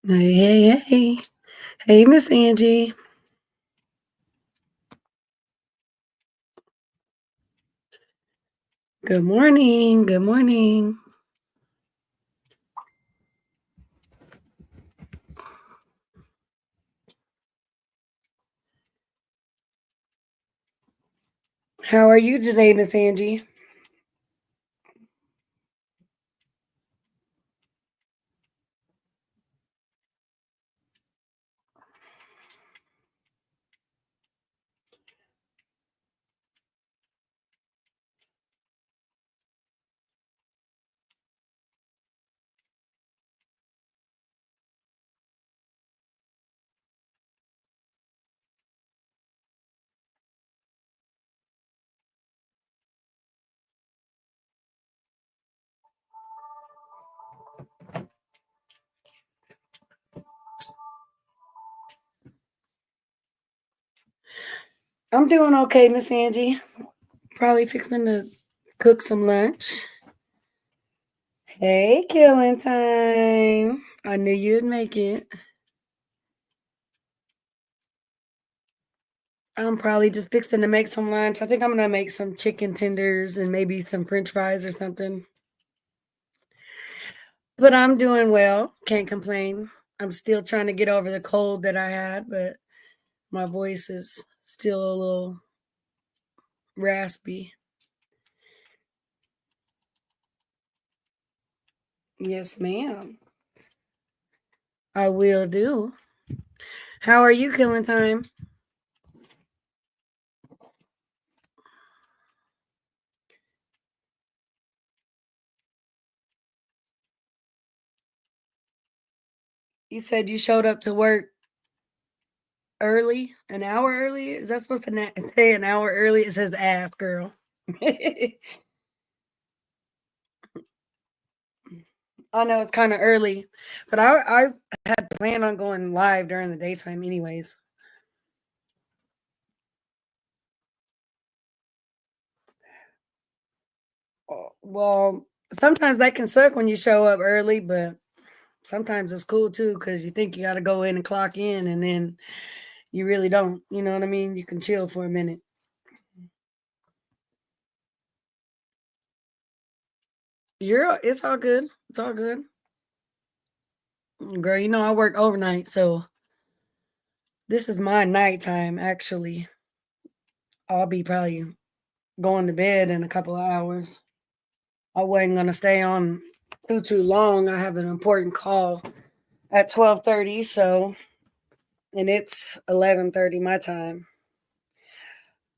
Hey, hey, hey. Hey, Miss Angie. Good morning. Good morning. How are you today, Miss Angie? I'm doing okay, Miss Angie. Probably fixing to cook some lunch. Hey, killing time. I knew you'd make it. I'm probably just fixing to make some lunch. I think I'm gonna make some chicken tenders and maybe some French fries or something. But I'm doing well. Can't complain. I'm still trying to get over the cold that I had, but my voice is still a little raspy. Yes, ma'am. I will do. How are you killing time? You said you showed up to work early, an hour early. Is that supposed to say an hour early? It says ass girl. I know it's kind of early, but I had planned on going live during the daytime, anyways. Well, sometimes that can suck when you show up early, but sometimes it's cool too because you think you got to go in and clock in, and then you really don't. You know what I mean? You can chill for a minute. It's all good. It's all good. Girl, you know I work overnight, so this is my nighttime actually. I'll be probably going to bed in a couple of hours. I wasn't gonna stay on too long. I have an important call at 12:30, so and it's 11:30 my time.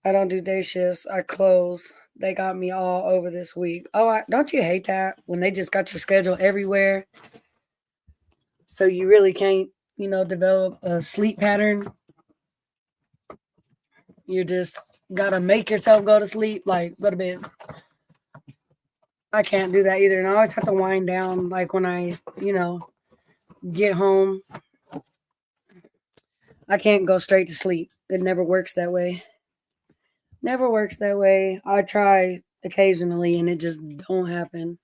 I don't do day shifts. I close. They got me all over this week. Don't you hate that when they just got your schedule everywhere, so you really can't, develop a sleep pattern. You just gotta make yourself go to sleep, like go to bed. I can't do that either. And I always have to wind down like when I get home. I can't go straight to sleep. It never works that way. Never works that way. I try occasionally and it just don't happen.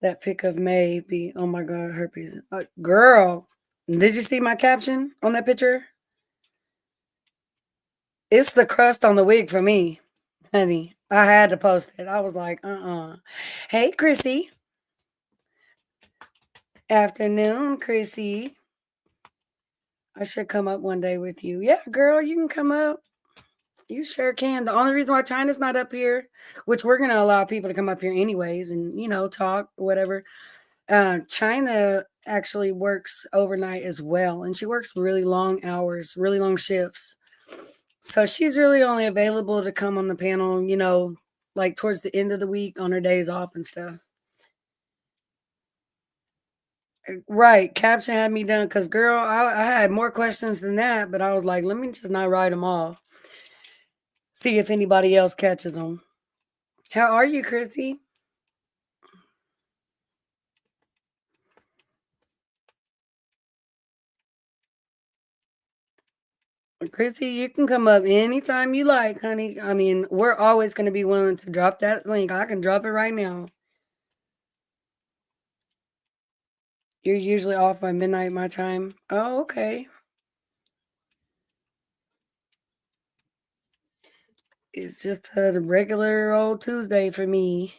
That pic of May be, oh my God, herpes. Girl, did you see my caption on that picture? It's the crust on the wig for me, honey. I had to post it. I was like, Hey, Chrissy. Afternoon, Chrissy. I should come up one day with you. Yeah, girl, you can come up. You sure can. The only reason why China's not up here, which we're gonna allow people to come up here anyways, and talk whatever. China actually works overnight as well, and she works really long hours, really long shifts. So she's really only available to come on the panel, like towards the end of the week on her days off and stuff. Right, caption had me done because girl, I had more questions than that, but I was like, let me just not write them all. See if anybody else catches them. How are you, Chrissy? Chrissy, you can come up anytime you like, honey. I mean, we're always going to be willing to drop that link. I can drop it right now. You're usually off by midnight my time. Oh, okay. It's just a regular old Tuesday for me.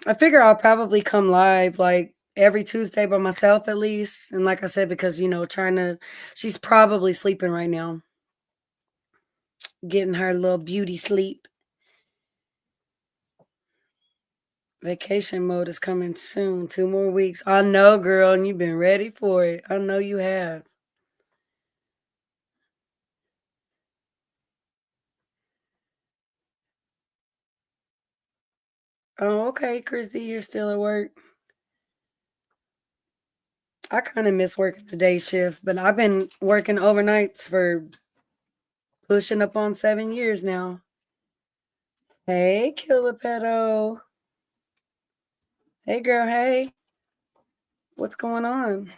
I figure I'll probably come live like every Tuesday by myself at least. And like I said, because trying to she's probably sleeping right now, getting her little beauty sleep. Vacation mode is coming soon. 2 more weeks. I know, girl, and you've been ready for it. I know you have. Oh, okay, Christy, you're still at work. I kind of miss working the day shift, but I've been working overnights for pushing up on 7 years now. Hey, Killer Pedo. Hey, girl. Hey, what's going on?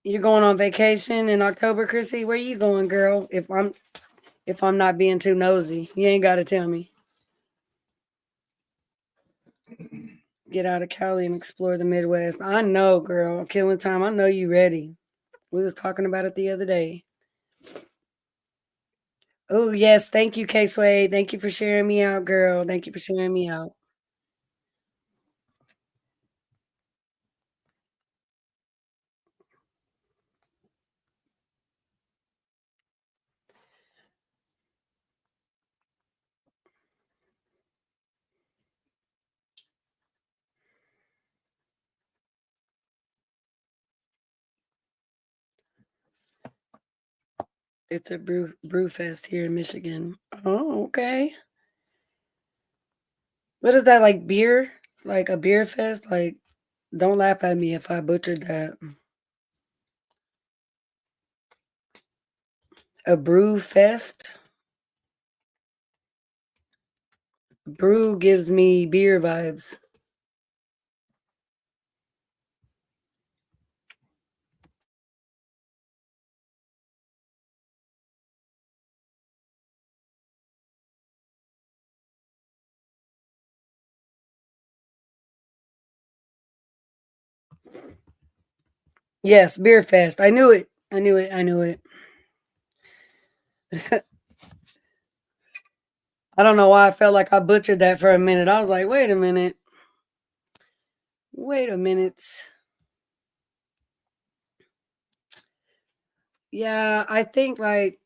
You're going on vacation in October, Chrissy? Where you going, girl? If I'm not being too nosy, you ain't got to tell me. Get out of Cali and explore the Midwest. I know, girl. Killing time. I know you ready. We was talking about it the other day. Oh yes, thank you, K Sway. Thank you for sharing me out, girl. Thank you for sharing me out. It's a brew fest here in Michigan. Oh, okay. What is that like beer? Like a beer fest? Like don't laugh at me if I butchered that. A brew fest? Brew gives me beer vibes. Yes, beer fest. I knew it. I knew it. I knew it. I don't know why I felt like I butchered that for a minute. I was like, wait a minute. Wait a minute. Yeah, I think like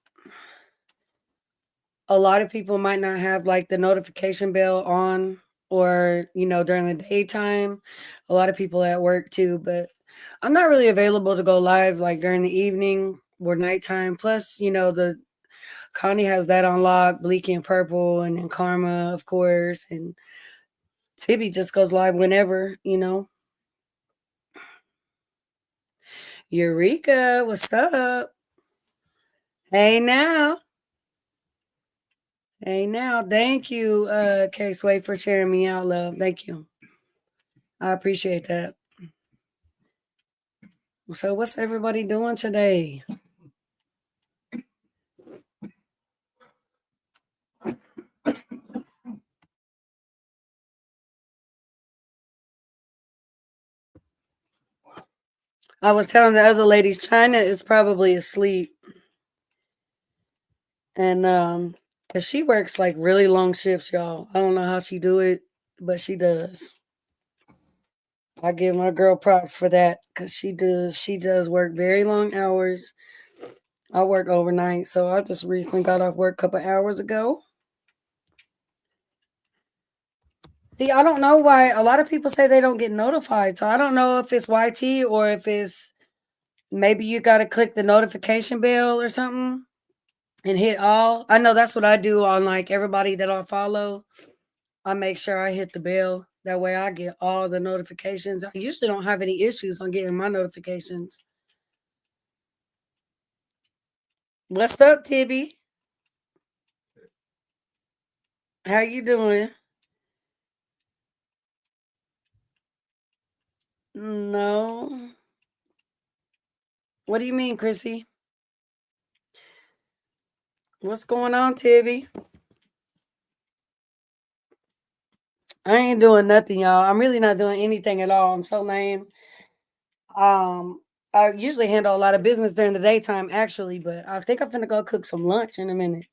a lot of people might not have like the notification bell on or, during the daytime. A lot of people at work too, but I'm not really available to go live like during the evening or nighttime. Plus, the Connie has that on lock, Bleaky and Purple, and then Karma, of course, and Phoebe just goes live whenever. Eureka, what's up? Hey now. Hey now. Thank you, K Sway, for sharing me out, love. Thank you. I appreciate that. So what's everybody doing today? I was telling the other ladies China is probably asleep. And cause she works like really long shifts, y'all. I don't know how she do it, but she does. I give my girl props for that because she does work very long hours. I work overnight, so I just recently got off work a couple hours ago. See, I don't know why a lot of people say they don't get notified. So I don't know if it's YT or if it's maybe you got to click the notification bell or something and hit all. I know that's what I do on like everybody that I follow. I make sure I hit the bell. That way I get all the notifications. I usually don't have any issues on getting my notifications. What's up, Tibby? How you doing? No. What do you mean, Chrissy? What's going on, Tibby? I ain't doing nothing, y'all. I'm really not doing anything at all. I'm so lame. Um, I usually handle a lot of business during the daytime, actually, but I think I'm finna go cook some lunch in a minute.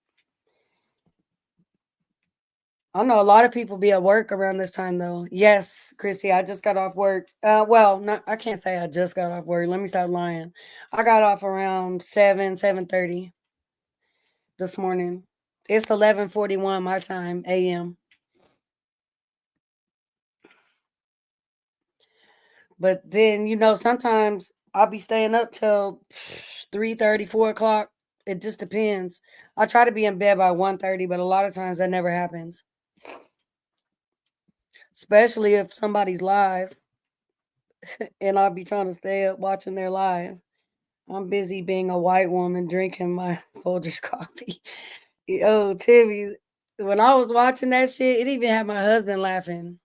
I know a lot of people be at work around this time, though. Yes, Christy, I just got off work. Well, not I can't say I just got off work. Let me stop lying. I got off around 7:30 this morning. It's 11:41 my time, a.m. But then sometimes I'll be staying up till 3:30, 4 o'clock. It just depends. I try to be in bed by 1:30, but a lot of times that never happens. Especially if somebody's live and I'll be trying to stay up watching their live. I'm busy being a white woman drinking my Folgers coffee. Yo, Timmy, when I was watching that shit, it even had my husband laughing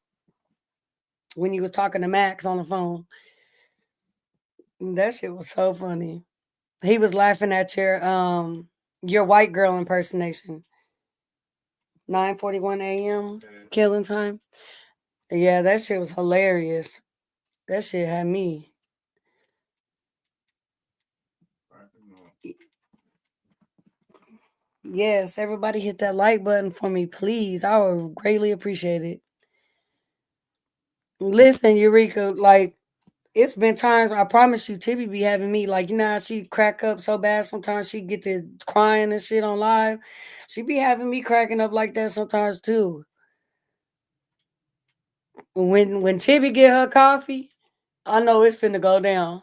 when he was talking to Max on the phone. That shit was so funny. He was laughing at your white girl impersonation. 9:41 a.m. killing time. Yeah, that shit was hilarious. That shit had me. Yes, everybody hit that like button for me, please. I would greatly appreciate it. Listen, Eureka, like it's been times I promise you, Tibby be having me like how she crack up so bad sometimes she get to crying and shit on live. She be having me cracking up like that sometimes too. When Tibby get her coffee, I know it's finna go down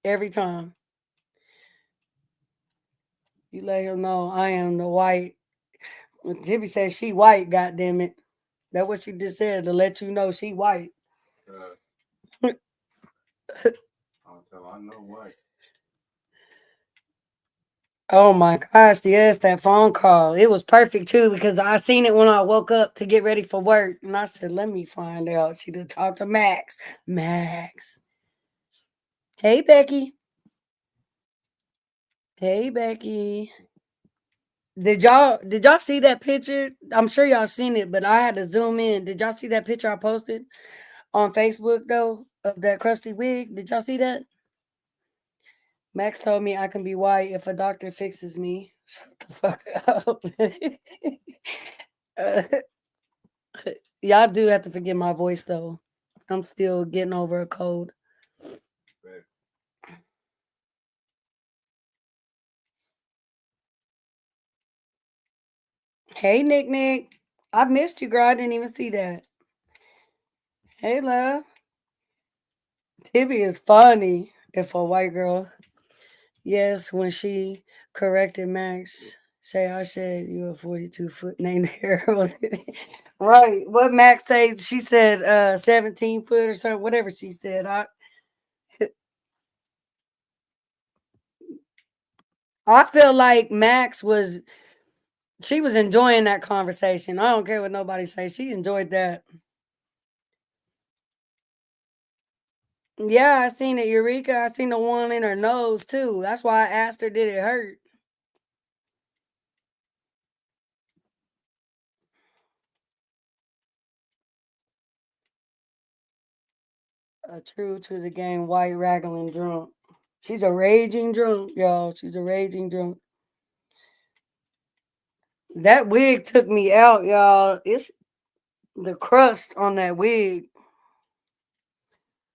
every time. You let him know I am the white. When Tibby says she white, goddamn it. That's what she just said to let you know she white. Oh my gosh, yes, that phone call. It was perfect too because I seen it when I woke up to get ready for work. And I said, let me find out. She did talk to Max. Max. Hey Becky. Hey Becky. Did y'all see that picture? I'm sure y'all seen it, but I had to zoom in. Did y'all see that picture I posted on Facebook though of that crusty wig? Did y'all see that? Max told me I can be white if a doctor fixes me. Shut the fuck up. Uh, y'all do have to forgive my voice though. I'm still getting over a cold. Hey Nick Nick. I missed you, girl. I didn't even see that. Hey love. Tibby is funny if a white girl. Yes, when she corrected Max, say I said you a 42-foot named Harold. Right. What Max say? She said 17 foot or something, whatever she said. I feel like Max was she was enjoying that conversation. I don't care what nobody says. She enjoyed that. Yeah, I seen it, Eureka. I seen the one in her nose too. That's why I asked her, did it hurt? A true to the game, white raggling drunk. She's a raging drunk, y'all. She's a raging drunk. That wig took me out, y'all. It's the crust on that wig.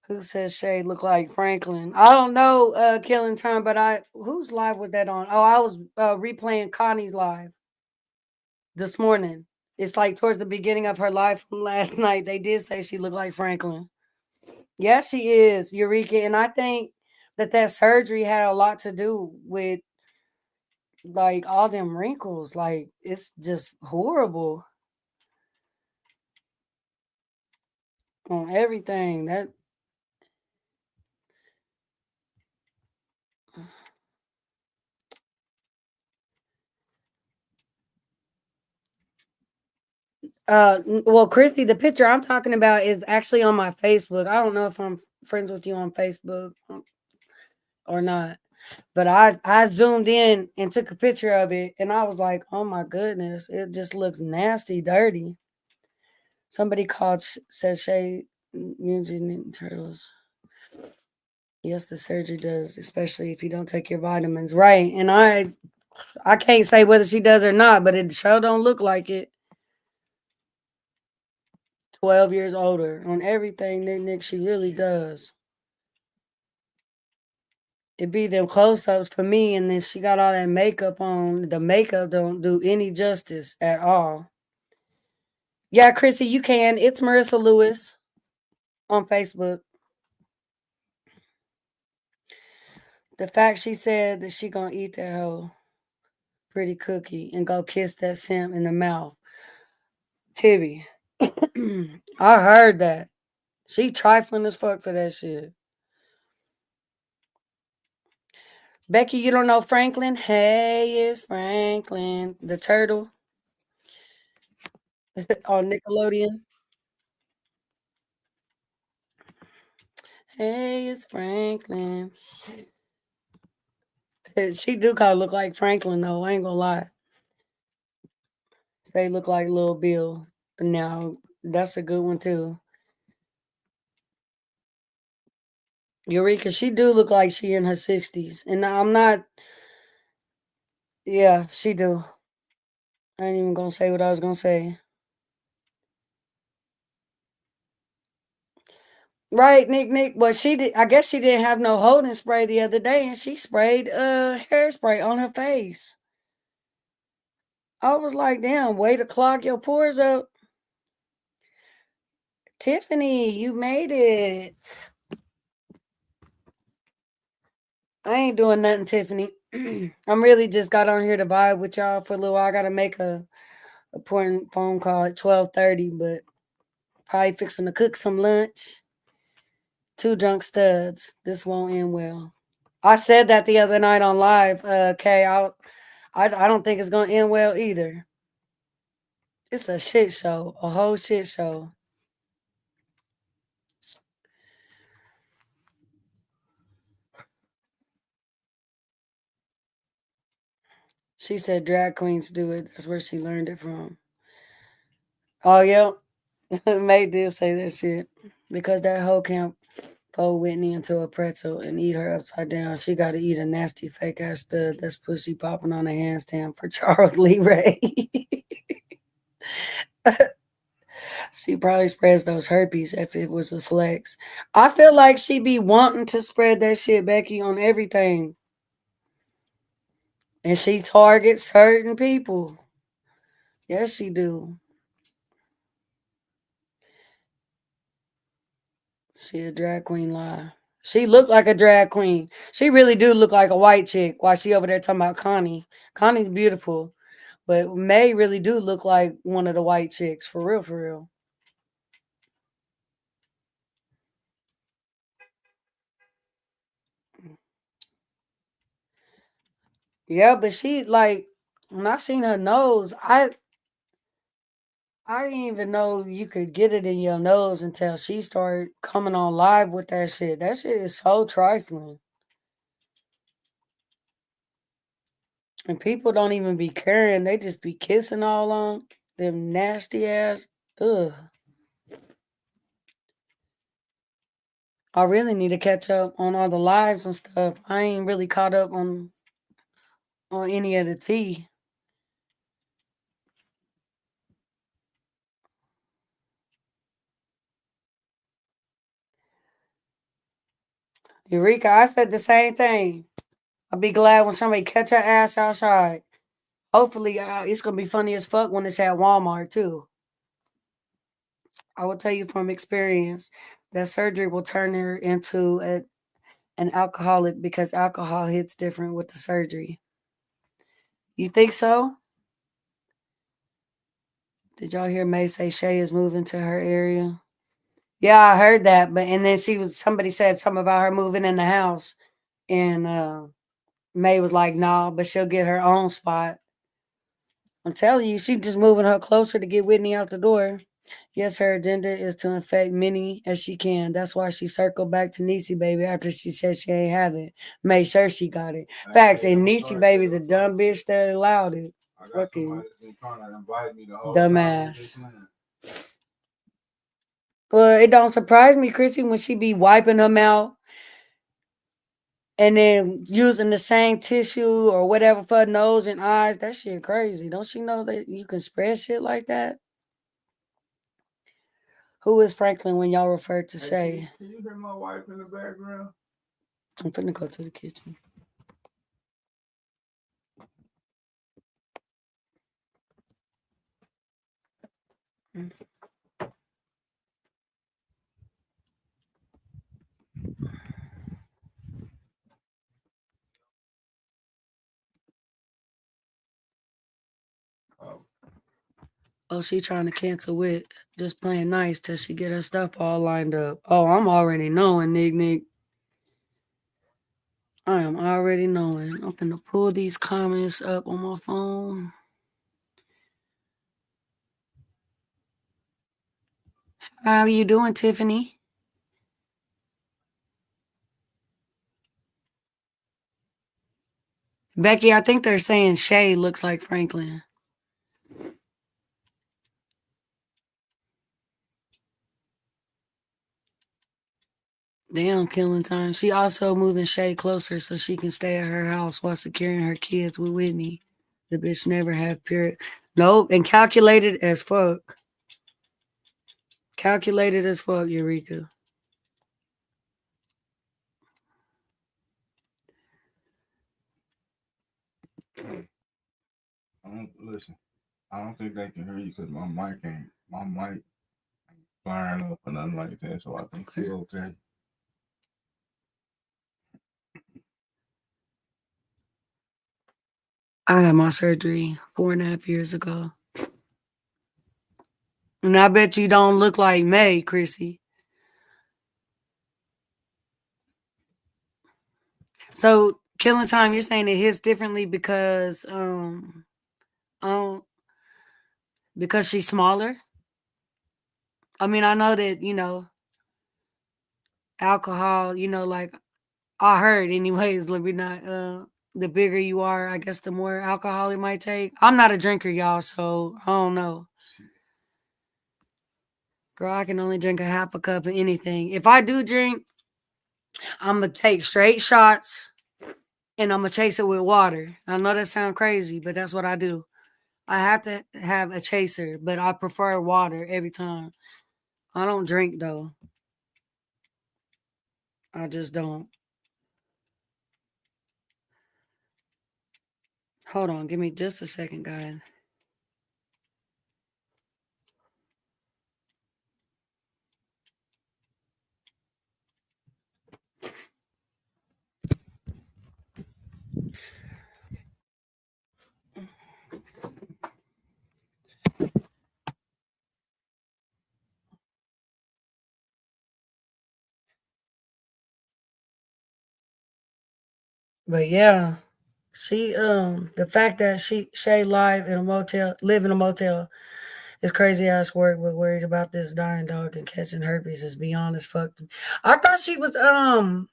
Who says Shay look like Franklin? I don't know, Killing Time, but whose live was that on? Oh, I was replaying Connie's live this morning. It's like towards the beginning of her life from last night. They did say she looked like Franklin. Yeah, she is, Eureka. And I think that surgery had a lot to do with like all them wrinkles. Like it's just horrible on everything. That well, Christy, the picture I'm talking about is actually on my Facebook. I don't know if I'm friends with you on Facebook or not, but I zoomed in and took a picture of it, and I was like, oh my goodness, it just looks nasty, dirty. Somebody called says Shay Mutant Ninja Turtles. Yes, the surgery does, especially if you don't take your vitamins. Right. And I can't say whether she does or not, but it sure don't look like it. 12 years older on everything, Nick, she really does. It be them close ups for me, and then she got all that makeup on. The makeup don't do any justice at all. Yeah, Chrissy, you can. It's Marissa Lewis on Facebook. The fact she said that she gonna eat that whole pretty cookie and go kiss that simp in the mouth. Tibby. I heard that. She trifling as fuck for that shit. Becky, you don't know Franklin? Hey, it's Franklin. The turtle on Nickelodeon. Hey, it's Franklin. She do kind of look like Franklin, though. I ain't gonna lie. They look like Little Bill. Now, that's a good one, too. Eureka, she do look like she in her 60s. And I'm not, yeah, she do. I ain't even gonna say what I was gonna say. Right, Nick. But she did. I guess she didn't have no holding spray the other day, and she sprayed hairspray on her face. I was like, damn, way to clog your pores up. Tiffany, you made it. I ain't doing nothing, Tiffany. I'm really just got on here to vibe with y'all for a little while. I gotta make a important phone call at 12:30, but probably fixing to cook some lunch. Two drunk studs. This won't end well. I said that the other night on live, Kay. I don't think it's gonna end well either. It's a shit show, a whole shit show. She said drag queens do it. That's where she learned it from. Oh yeah, May did say that shit because that whole camp fold Whitney into a pretzel and eat her upside down. She got to eat a nasty fake ass stud that's pussy popping on a handstand for Charles Lee Ray. She probably spreads those herpes if it was a flex. I feel like she be wanting to spread that shit, Becky, on everything. And she targets certain people. Yes, she do. She a drag queen lie. She look like a drag queen. She really do look like a white chick while she over there talking about Connie. Connie's beautiful. But May really do look like one of the white chicks. For real, for real. Yeah, but she like when I seen her nose, I didn't even know you could get it in your nose until she started coming on live with that shit. That shit is so trifling. And people don't even be caring. They just be kissing all on them nasty ass. Ugh. I really need to catch up on all the lives and stuff. I ain't really caught up on any of the tea. Eureka, I said the same thing. I'll be glad when somebody catch her ass outside. Hopefully, it's gonna be funny as fuck when it's at Walmart too. I will tell you from experience that surgery will turn her into an alcoholic because alcohol hits different with the surgery. You think so? Did y'all hear May say Shay is moving to her area? Yeah, I heard that, but and then somebody said something about her moving in the house, and May was like, "Nah, but she'll get her own spot." I'm telling you, she just moving her closer to get Whitney out the door. Yes, her agenda is to infect many as she can. That's why she circled back to Niecy Baby after she said she ain't have it. Made sure she got it. Facts, and Niecy Baby, the dumb bitch that allowed it. Fucking dumbass. Well, it don't surprise me, Chrissy, when she be wiping her mouth and then using the same tissue or whatever for her nose and eyes. That shit crazy. Don't she know that you can spread shit like that? Who is Franklin when y'all refer to Shay? Can you hear my wife in the background? I'm finna go to the kitchen. Mm. Oh, Oh, she trying to cancel with just playing nice till she get her stuff all lined up. Oh, I'm already knowing, Nick. I am already knowing. I'm finna pull these comments up on my phone. How are you doing, Tiffany? Becky, I think they're saying Shay looks like Franklin. Damn, killing time. She also moving Shay closer so she can stay at her house while securing her kids with Whitney. The bitch never have period. Nope, and calculated as fuck. Calculated as fuck, Eureka. I don't listen. I don't think they can hear you because my mic firing up or nothing like that. So I think Okay. you're okay. I had my surgery 4.5 years ago. And I bet you don't look like May, Chrissy. So killing time, you're saying it hits differently um because she's smaller? I mean, I know that, alcohol, like I heard anyways, let me not the bigger you are, I guess the more alcohol it might take. I'm not a drinker, y'all, so I don't know. Girl, I can only drink a half a cup of anything. If I do drink, I'm gonna take straight shots and I'm gonna chase it with water. I know that sounds crazy, but that's what I do. I have to have a chaser, but I prefer water every time. I don't drink though. I just don't. Hold on, give me just a second, guys. But yeah, she the fact that Shay live in a motel is crazy ass work, but worried about this dying dog and catching herpes is beyond as fuck. I thought she was I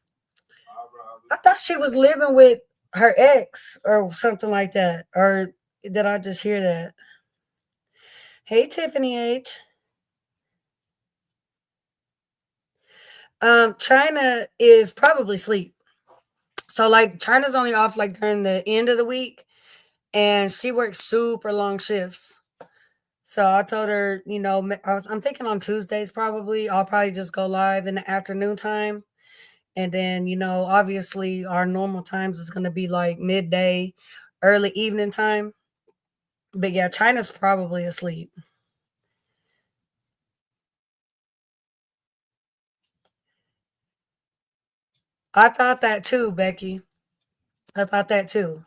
thought she was living with her ex or something like that. Or did I just hear that? Hey Tiffany H. China is probably sleep. So like China's only off like during the end of the week and she works super long shifts. So I told her, I'm thinking on Tuesdays probably. I'll probably just go live in the afternoon time. And then, obviously our normal times is going to be like midday, early evening time. But yeah, China's probably asleep. I thought that too, Becky. I thought that too.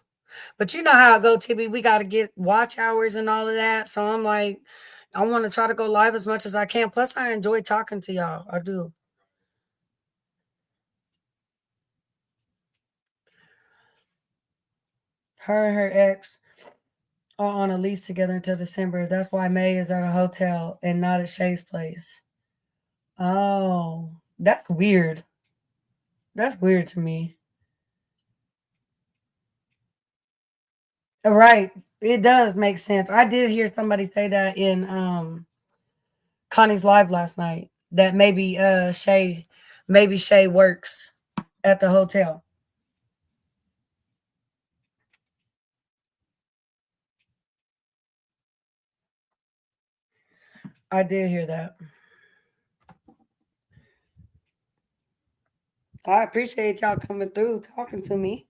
But you know how it go, Tibby. We got to get watch hours and all of that. So I'm like, I want to try to go live as much as I can. Plus, I enjoy talking to y'all. I do. Her and her ex are on a lease together until December. That's why May is at a hotel and not at Shay's place. Oh, that's weird. That's weird to me. Right. It does make sense. I did hear somebody say that in Connie's live last night. that maybe Shay works at the hotel. I did hear that. I appreciate y'all coming through talking to me.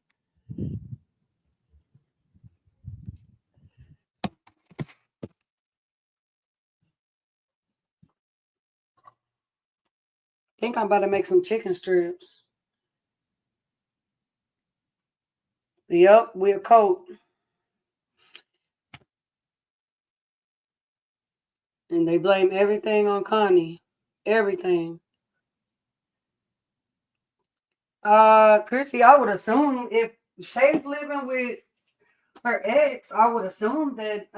Think I'm about to make some chicken strips. Yep, we'll coat. And they blame everything on Connie. Everything. Chrissy, I would assume if Shay's living with her ex, I would assume that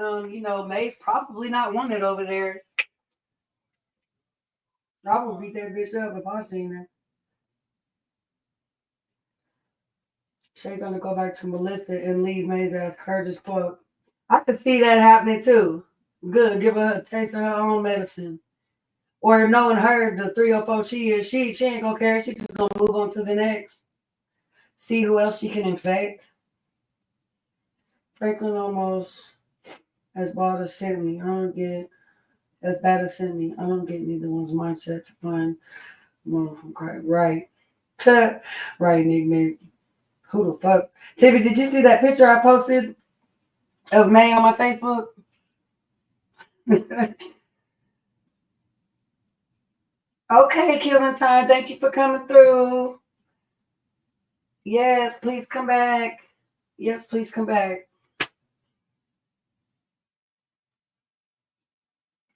May's probably not wanted over there. I would beat that bitch up if I seen her. Shay's gonna go back to Melissa and leave May's ass hurt as fuck. I could see that happening too. Good, give her a taste of her own medicine. Or knowing her, the 304 she is, she ain't gonna care. She just gonna move on to the next. See who else she can infect. Franklin almost as bad as Sydney. I don't get as bad as Sydney. I don't get neither one's mindset to find one from cry. Right. Right, Nick. Who the fuck? Tibby, did you see that picture I posted of May on my Facebook? Okay, Killing Time. Thank you for coming through. Yes, please come back. Yes, please come back.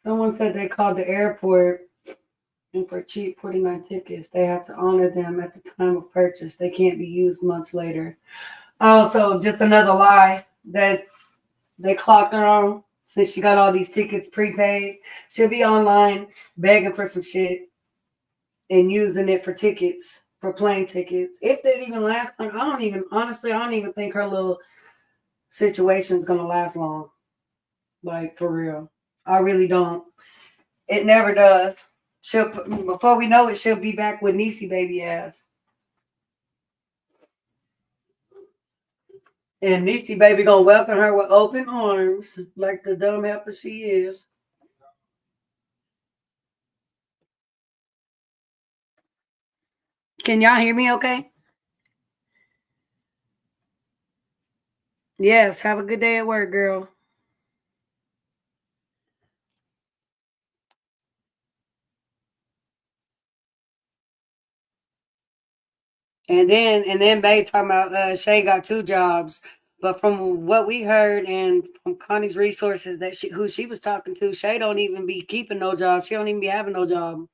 Someone said they called the airport and for cheap 49 tickets, they have to honor them at the time of purchase. They can't be used months later. Oh, so just another lie that they clocked her on since she got all these tickets prepaid. She'll be online begging for some shit and using it for tickets, for plane tickets. If that even lasts, I don't even think her little situation's gonna last long. Like for real. I really don't. It never does. Before we know it, she'll be back with Niecy baby ass. And Niecy baby gonna welcome her with open arms, like the dumb heifer she is. Can y'all hear me okay? Yes, have a good day at work, girl. And then Bay talking about Shay got two jobs. But from what we heard and from Connie's resources that who she was talking to, Shay don't even be keeping no job. She don't even be having no job.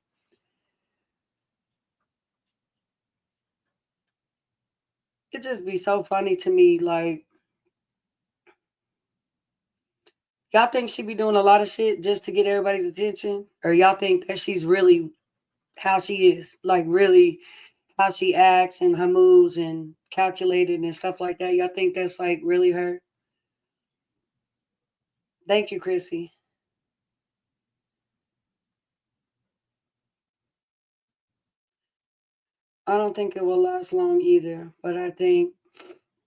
It just be so funny to me. Like, y'all think she be doing a lot of shit just to get everybody's attention? Or y'all think that she's really how she is? Like, really how she acts and her moves and calculated and stuff like that? Y'all think that's like really her? Thank you, Chrissy. I don't think it will last long either, but I think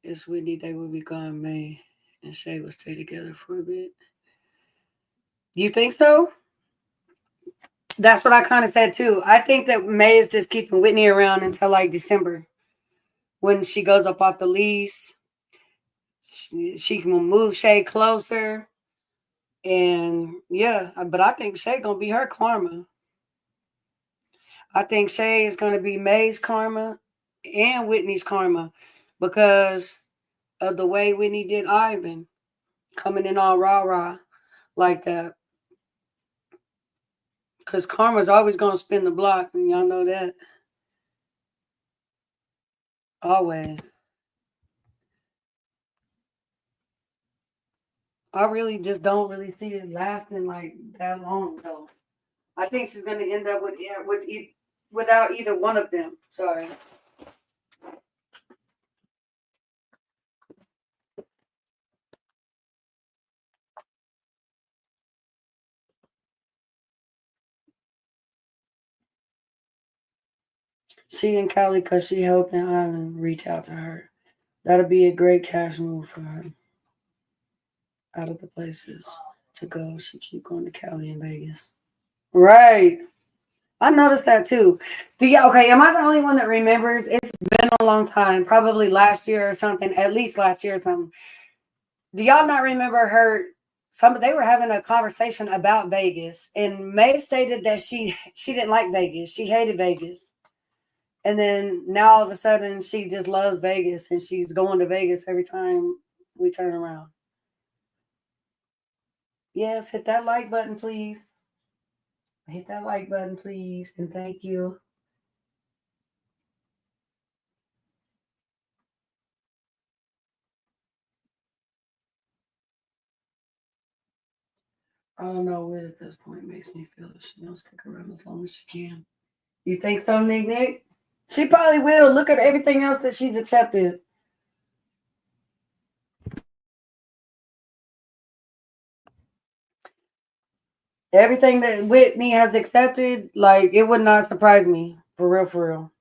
it's Whitney they will be gone May and Shay will stay together for a bit. You think so? That's what I kind of said too. I think that May is just keeping Whitney around until like December when she goes up off the lease. She can move Shay closer. And yeah, but I think Shay gonna be her karma. I think Shay is gonna be May's karma and Whitney's karma because of the way Whitney did Ivan, coming in all rah rah like that. Because karma's always gonna spin the block, and y'all know that. Always. I really just don't really see it lasting like that long though. I think she's gonna end up without either one of them. Sorry. She in Cali because she helping Island reach out to her. That'll be a great cash move for her. Out of the places to go, she keep going to Cali and Vegas. Right. I noticed that too. Do you okay? Am I the only one that remembers? It's been a long time, probably last year or something, at least last year or something. Do y'all not remember her? Some they were having a conversation about Vegas, and May stated that she didn't like Vegas. She hated Vegas, and then now all of a sudden she just loves Vegas, and she's going to Vegas every time we turn around. Yes, hit that like button, please. Hit that like button, please, and thank you. I don't know what at this point makes me feel that she don't stick around as long as she can. You think so, Nick Nick? She probably will. Look at everything else that she's accepted. Everything that Whitney has accepted, like it would not surprise me. For real, for real.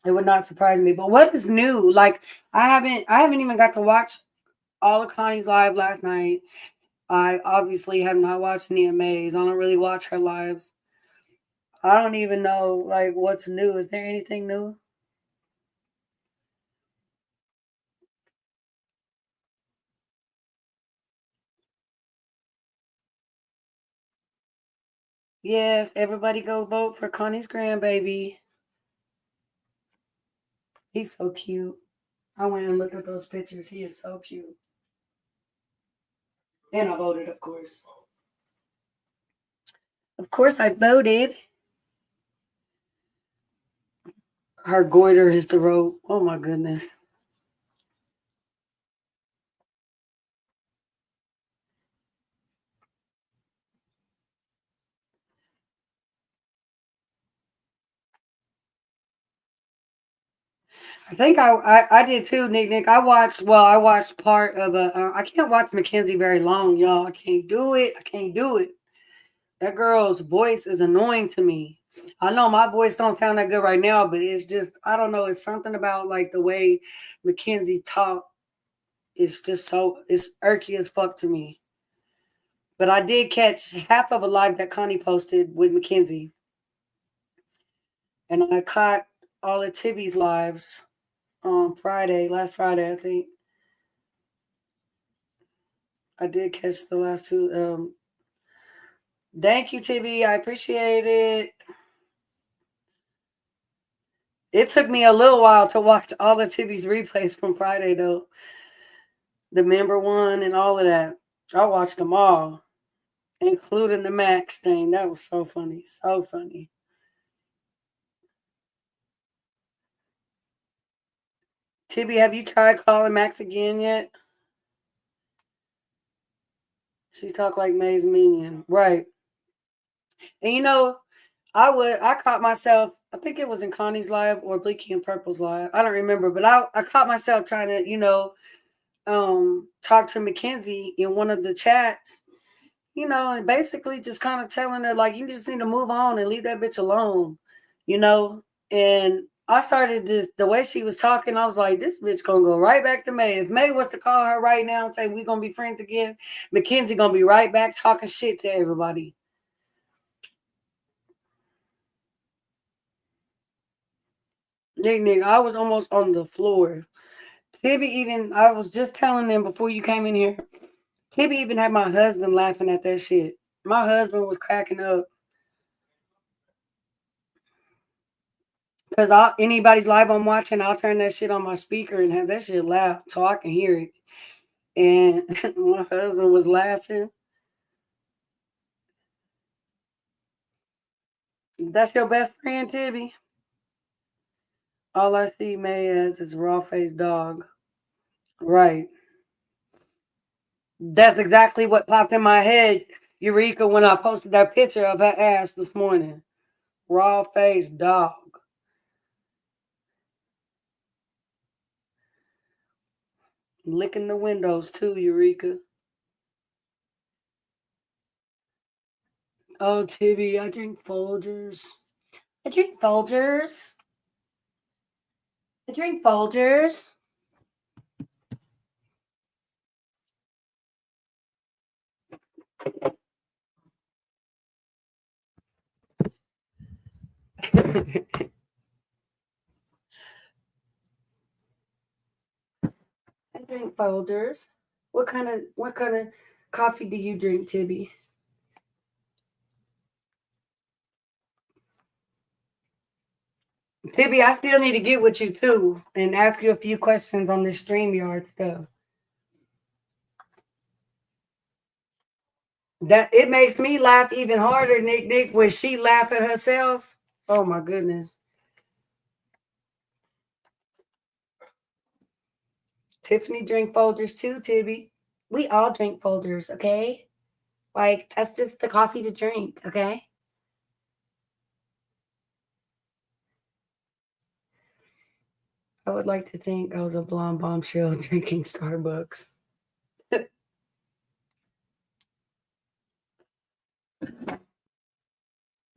It would not surprise me. But what is new? Like I haven't even got to watch all of Connie's live last night. I obviously have not watched Nia May's. I don't really watch her lives. I don't even know like what's new. Is there anything new? Yes, everybody go vote for Connie's grandbaby. He's so cute. I went and looked at those pictures. He is so cute. And I voted, of course. Of course, I voted. Her goiter is the road. Oh my goodness. I think I did too, Nick Nick. I watched part of a. I can't watch Mackenzie very long, y'all. I can't do it. I can't do it. That girl's voice is annoying to me. I know my voice don't sound that good right now, but it's just I don't know. It's something about like the way Mackenzie talk. It's just so it's irky as fuck to me. But I did catch half of a live that Connie posted with Mackenzie, and I caught all of Tibby's lives on last Friday, I think. I did catch the last two. Thank you, Tibby. I appreciate it. It took me a little while to watch all of Tibby's replays from Friday, though. The member one and all of that. I watched them all, including the Max thing. That was so funny. So funny. Tibby, have you tried calling Max again yet? She talked like May's minion. Right. And I caught myself, I think it was in Connie's live or Bleaky and Purple's live. I don't remember, but I caught myself trying to, talk to Mackenzie in one of the chats, and basically just kind of telling her, like, you just need to move on and leave that bitch alone, you know? And I started the way she was talking, I was like, this bitch gonna go right back to May. If May was to call her right now and say, we gonna be friends again, Mackenzie gonna be right back talking shit to everybody. Nick, I was almost on the floor. Tibby even, I was just telling them before you came in here, Tibby even had my husband laughing at that shit. My husband was cracking up. Because anybody's live I'm watching, I'll turn that shit on my speaker and have that shit loud so I can hear it. And my husband was laughing. That's your best friend, Tibby? All I see May as is raw faced dog. Right. That's exactly what popped in my head, Eureka, when I posted that picture of her ass this morning. Raw faced dog. Licking the windows too, Eureka. Oh, Tibby, I drink Folgers. I drink Folgers. I drink Folgers. I drink Folgers. What kind of coffee do you drink, Tibby? Tibby, I still need to get with you too and ask you a few questions on this StreamYard stuff. That it makes me laugh even harder, Nick, when she laugh at herself. Oh my goodness. Tiffany drink Folgers too, Tibby. We all drink Folgers, okay? Like that's just the coffee to drink, okay? I would like to think I was a blonde bombshell drinking Starbucks.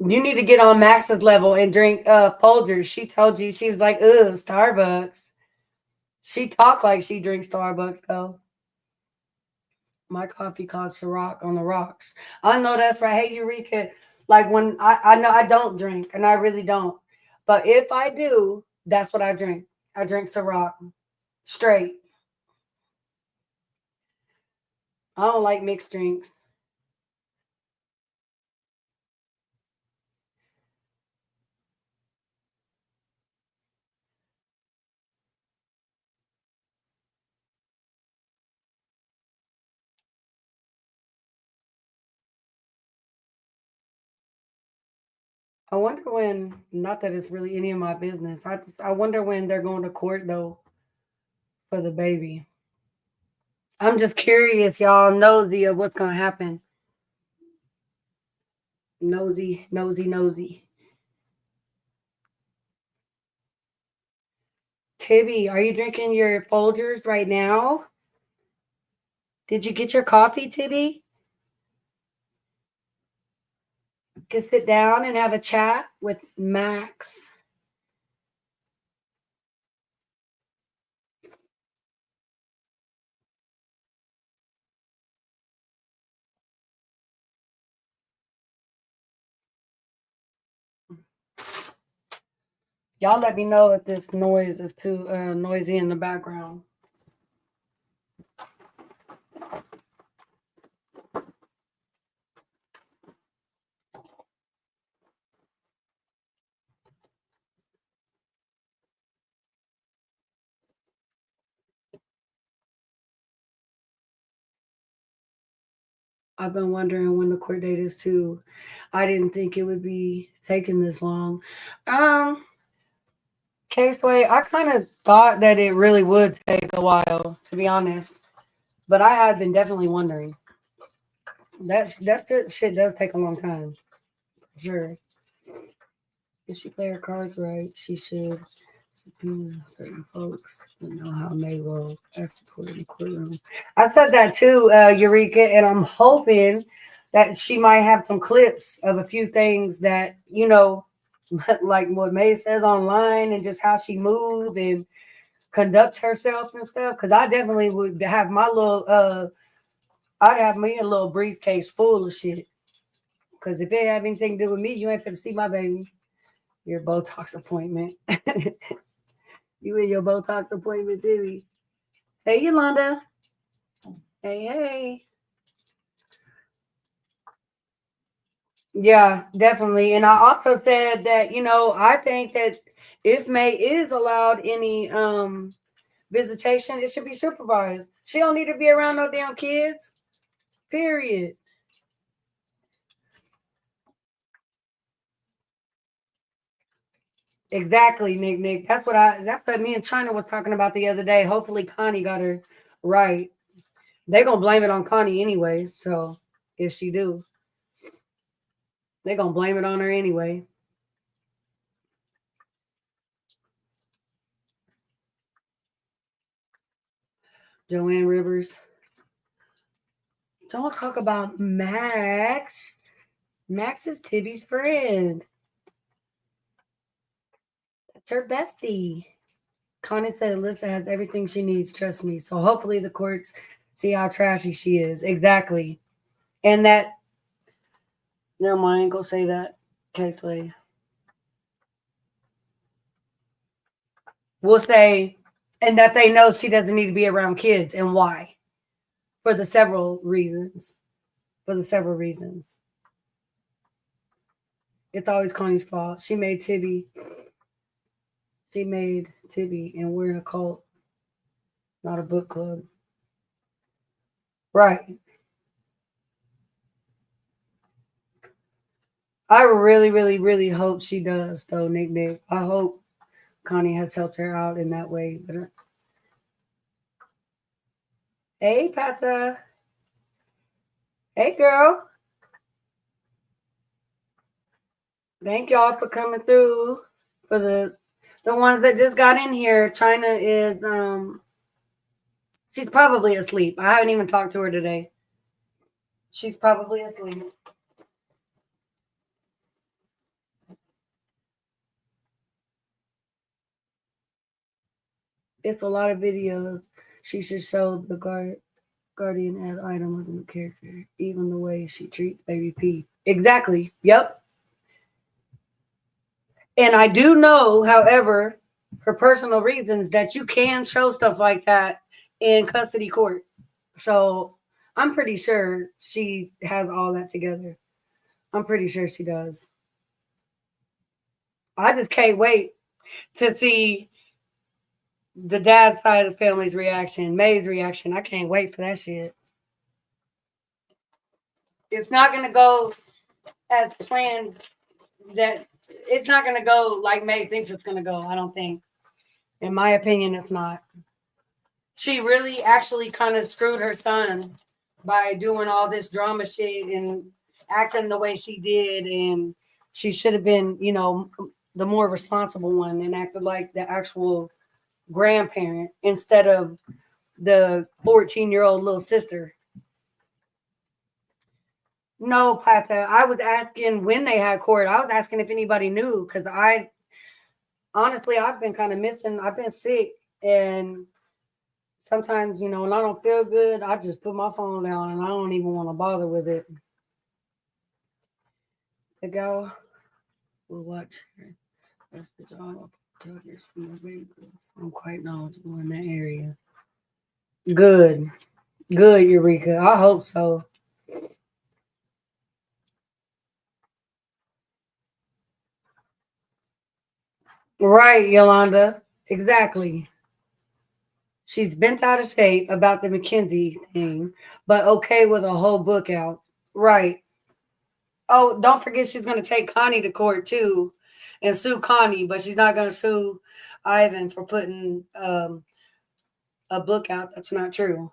You need to get on Max's level and drink Folgers. She told you she was like, ugh, Starbucks. She talked like she drinks Starbucks though. My coffee called Ciroc on the rocks. I know that's right. Hey Eureka. Like when I know I don't drink and I really don't. But if I do, that's what I drink. I drink Ciroc. Straight. I don't like mixed drinks. I wonder when, not that it's really any of my business. I wonder when they're going to court though for the baby. I'm just curious, y'all, nosy of what's gonna happen. Nosy, nosy, nosy. Tibby, are you drinking your Folgers right now? Did you get your coffee, Tibby? Can sit down and have a chat with Max. Y'all let me know if this noise is too noisy in the background. I've been wondering when the court date is too. I didn't think it would be taking this long. Um, Caseway, I kind of thought that it really would take a while, to be honest. But I had been definitely wondering. That's the shit does take a long time. Sure. If she play her cards right, she should subpoena certain folks to know how they will escort in the courtroom. I said that too, Eureka, and I'm hoping that she might have some clips of a few things that, like what May says online and just how she move and conducts herself and stuff. Because I definitely would have my little, I'd have me a little briefcase full of shit. Because if it have anything to do with me, you ain't gonna see my baby. Your Botox appointment. You in your Botox appointment, Timmy. Hey, Yolanda. Hey, hey. Yeah, definitely. And I also said that, I think that if May is allowed any visitation, it should be supervised. She don't need to be around no damn kids. Period. Exactly, Nick. That's what me and China was talking about the other day. Hopefully Connie got her right. They're gonna blame it on Connie anyway. So if she do, they're gonna blame it on her anyway. Joanne Rivers. Don't talk about Max. Max is Tibby's friend. That's her bestie. Connie said Alyssa has everything she needs, trust me. So hopefully the courts see how trashy she is. Exactly. And that, never mind, go say that. Okay, Slay. We'll say, and that they know she doesn't need to be around kids and why. For the several reasons. For the several reasons. It's always Connie's fault. She made Tibby. She made Tibby, and we're in a cult, not a book club. Right. I really, really, really hope she does, though, Nick. I hope Connie has helped her out in that way. But hey, Pata. Hey, girl. Thank y'all for coming through. For the ones that just got in here, China is she's probably asleep. I haven't even talked to her today. She's probably asleep. It's a lot of videos. She should show the guardian as item of the new character, even the way she treats baby P. Exactly. Yep. And I do know, however, for personal reasons, that you can show stuff like that in custody court. So I'm pretty sure she has all that together. I'm pretty sure she does. I just can't wait to see the dad's side of the family's reaction, May's reaction. I can't wait for that shit. It's not gonna go as planned. That it's not gonna go like May thinks it's gonna go. I don't think. In my opinion, it's not. She really actually kind of screwed her son by doing all this drama shit and acting the way she did, and she should have been, the more responsible one and acted like the actual grandparent instead of the 14-year-old little sister. No, Pata. I was asking when they had court. I was asking if anybody knew because I honestly I've been kind of missing. I've been sick and sometimes, when I don't feel good, I just put my phone down and I don't even want to bother with it. The gal will watch her. That's the job. I'm quite knowledgeable in that area. Good. Good, Eureka. I hope so. Right, Yolanda. Exactly. She's bent out of shape about the McKinsey thing, but okay with a whole book out. Right. Oh, don't forget she's going to take Connie to court too and sue Connie, but she's not going to sue Ivan for putting a book out that's not true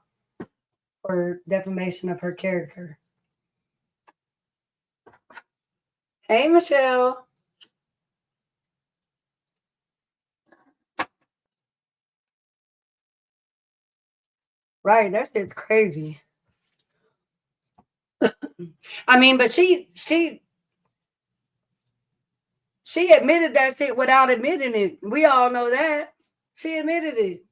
for defamation of her character. Hey, Michelle. Right, that shit's crazy. I mean, but she admitted that shit without admitting it. We all know that. She admitted it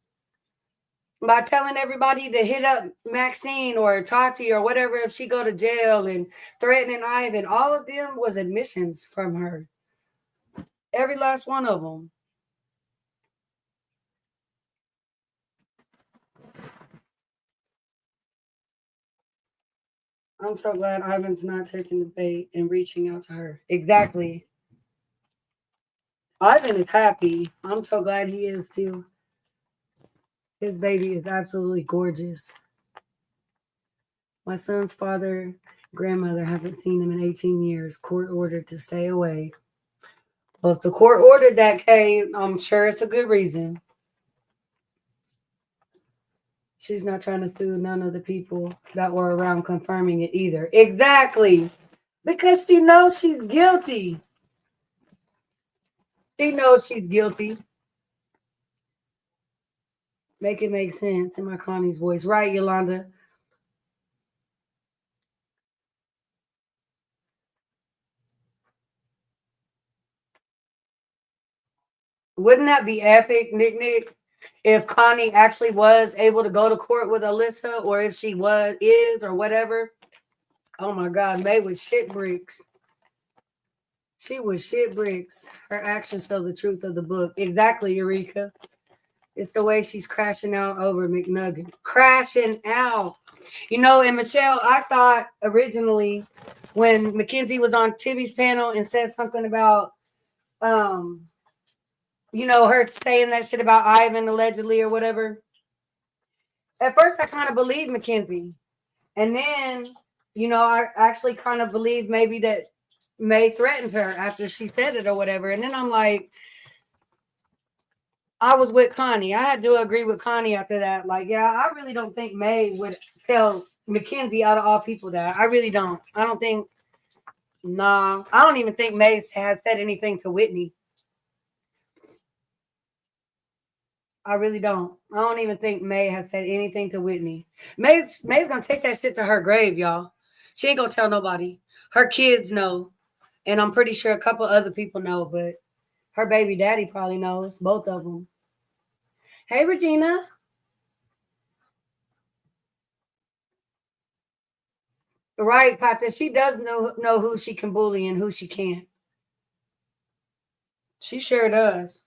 by telling everybody to hit up Maxine or Tati or whatever if she go to jail and threatening Ivan. All of them was admissions from her. Every last one of them. I'm so glad Ivan's not taking the bait and reaching out to her. Exactly. Ivan is happy. I'm so glad he is too. His baby is absolutely gorgeous. My son's father, grandmother hasn't seen him in 18 years. Court ordered to stay away. Well, if the court ordered that, Kay, I'm sure it's a good reason. She's not trying to sue none of the people that were around confirming it either. Exactly. Because she knows she's guilty. She knows she's guilty. Make it make sense in my Connie's voice. Right, Yolanda? Wouldn't that be epic, Nick? if Connie actually was able to go to court with Alyssa, or if she is, or whatever. Oh my God, May was shit bricks. She was shit bricks. Her actions show the truth of the book. Exactly, Eureka. It's the way she's crashing out over McNugget. Crashing out. And Michelle, I thought originally when Mackenzie was on Tibby's panel and said something about, um, her saying that shit about Ivan allegedly or whatever. At first, I kind of believed Mackenzie. And then, I actually kind of believed maybe that May threatened her after she said it or whatever. And then I'm like, I was with Connie. I had to agree with Connie after that. Like, yeah, I really don't think May would tell Mackenzie out of all people that. I really don't. I don't think, nah, I don't even think May has said anything to Whitney. I really don't. I don't even think May has said anything to Whitney. May's gonna take that shit to her grave, y'all. She ain't gonna tell nobody. Her kids know, and I'm pretty sure a couple other people know, but her baby daddy probably knows, both of them. Hey, Regina. Right, Pata. She does know who she can bully and who she can't. She sure does.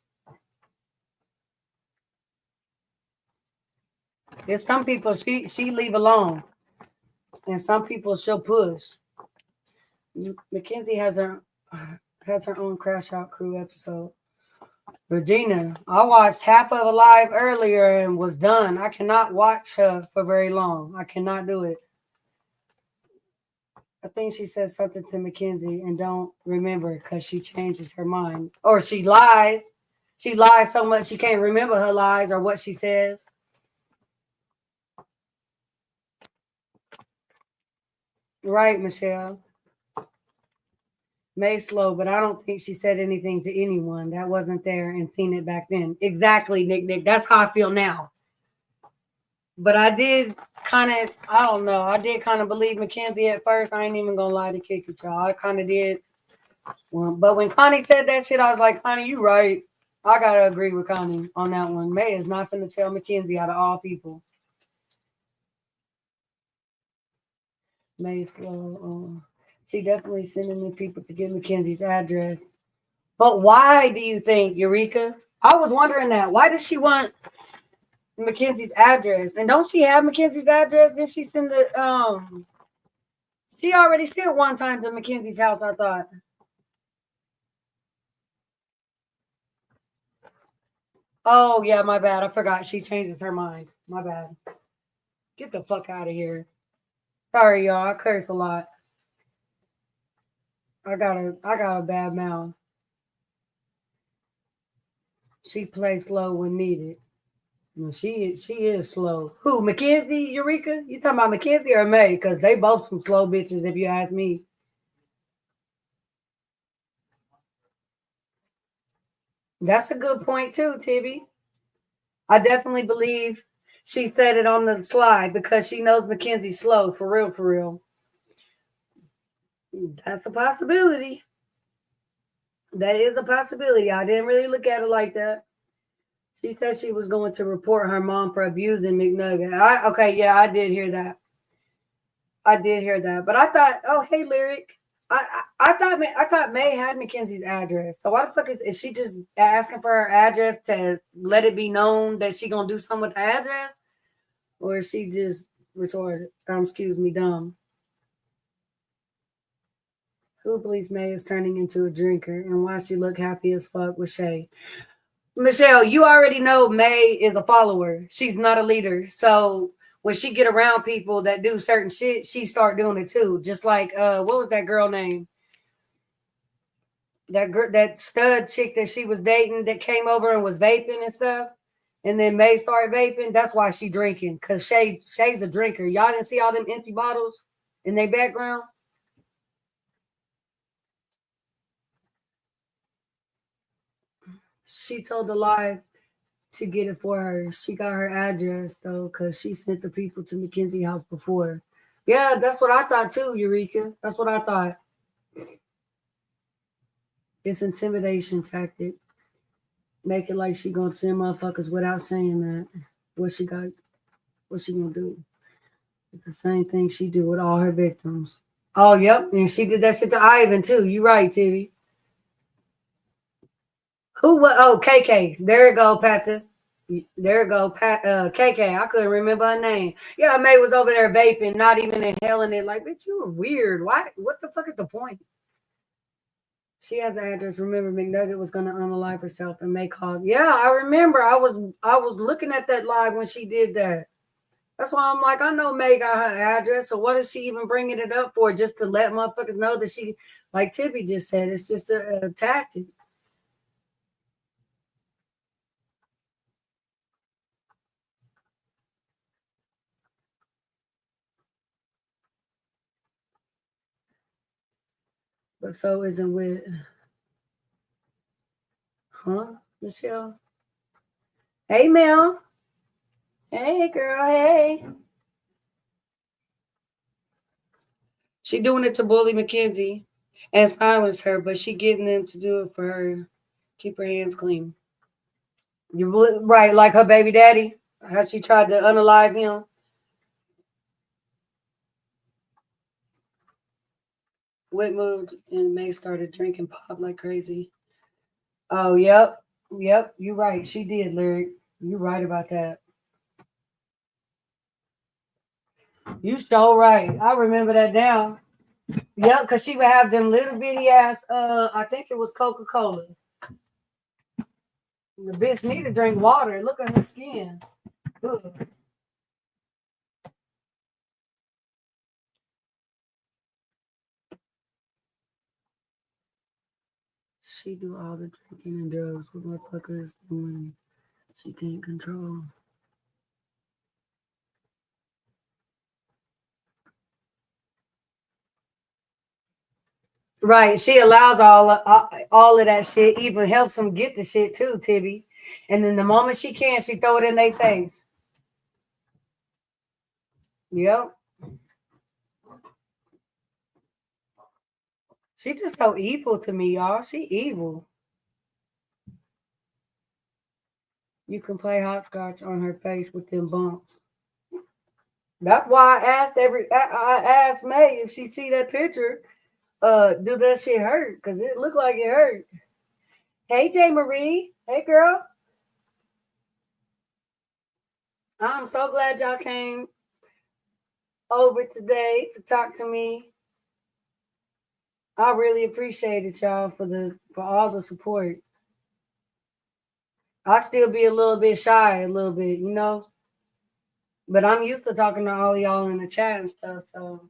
There's some people she leave alone, and some people she'll push. Mackenzie has her own Crash Out Crew episode. Regina, I watched half of a live earlier and was done. I cannot watch her for very long. I cannot do it. I think she said something to Mackenzie and don't remember because she changes her mind. Or she lies. She lies so much she can't remember her lies or what she says. Right, Michelle. May slow, but I don't think she said anything to anyone that wasn't there and seen it back then. Exactly, Nick. That's how I feel now. But I did I don't know, I did kind of believe Mackenzie at first. I ain't even gonna lie to kick it, y'all. I kind of did. But when Connie said that shit, I was like, Connie, you right. I gotta agree with Connie on that one. May is not gonna tell Mackenzie out of all people. May slow. She definitely sending the people to get Mackenzie's address. But why do you think, Eureka? I was wondering that. Why does she want Mackenzie's address? And don't she have Mackenzie's address? Did she send the she already sent one time to Mackenzie's house, I thought. Oh yeah, my bad. I forgot she changes her mind. My bad. Get the fuck out of here. Sorry, y'all. I curse a lot. I got a bad mouth. She plays slow when needed. Well, she is slow. Who, Mackenzie, Eureka? You talking about Mackenzie or May? Because they both some slow bitches, if you ask me. That's a good point too, Tibby. I definitely believe she said it on the slide because she knows Mackenzie's slow, for real, for real. That's a possibility. That is a possibility. I didn't really look at it like that. She said she was going to report her mom for abusing McNugget. Okay, yeah, I did hear that. I did hear that, but I thought, oh, hey, lyric. I thought May had Mackenzie's address. So why the fuck is she just asking for her address to let it be known that she gonna do something with the address, or is she just retarded? Excuse me, dumb. Who believes May is turning into a drinker, and why she look happy as fuck with Shay? Michelle, you already know May is a follower. She's not a leader. So when she get around people that do certain shit, she start doing it too. Just like what was that girl name? That stud chick that she was dating that came over and was vaping and stuff. And then May started vaping. That's why she drinking. Cause Shay's a drinker. Y'all didn't see all them empty bottles in their background? She told the lie to get it for her. She got her address though, because she sent the people to Mackenzie house before. Yeah, that's what I thought too, Eureka. That's what I thought. It's intimidation tactic. Make it like she gonna send motherfuckers without saying that. What she got? What she gonna do? It's the same thing she do with all her victims. Oh, yep, and she did that shit to Ivan too. You right, Tibby. Who? What? Oh, KK. There you go, Pata. There you go, Pat. KK. I couldn't remember her name. Yeah, May was over there vaping, not even inhaling it. Like, bitch, you were weird. Why? What the fuck is the point? She has an address. Remember, McNugget was gonna unalive herself and make call. Yeah, I remember. I was looking at that live when she did that. That's why I'm like, I know May got her address. So what is she even bringing it up for? Just to let motherfuckers know that she, like Tibby just said, it's just a tactic. But so isn't with, huh, Michelle? Hey, Mel. Hey, girl. Hey. She doing it to bully Mackenzie and silence her, but she getting them to do it for her. Keep her hands clean. You right, like her baby daddy. How she tried to unalive him. Whit moved and May started drinking pop like crazy. Oh, yep. Yep, you right. She did, Lyric. You right about that. You so right. I remember that now. Yep, because she would have them little bitty ass, I think it was Coca-Cola. The bitch need to drink water. Look at her skin. Ugh. She do all the drinking and drugs. What motherfucker is doing? She can't control. Right. She allows all of that shit, even helps them get the shit too, Tibby. And then the moment she can, she throw it in their face. Yep. She just so evil to me, y'all. She evil. You can play hopscotch on her face with them bumps. That's why I asked May if she see that picture, do that shit hurt? Because it looked like it hurt. Hey J Marie. Hey girl. I'm so glad y'all came over today to talk to me. I really appreciate it, y'all, for all the support. I still be a little bit shy, a little bit, but I'm used to talking to all y'all in the chat and stuff. So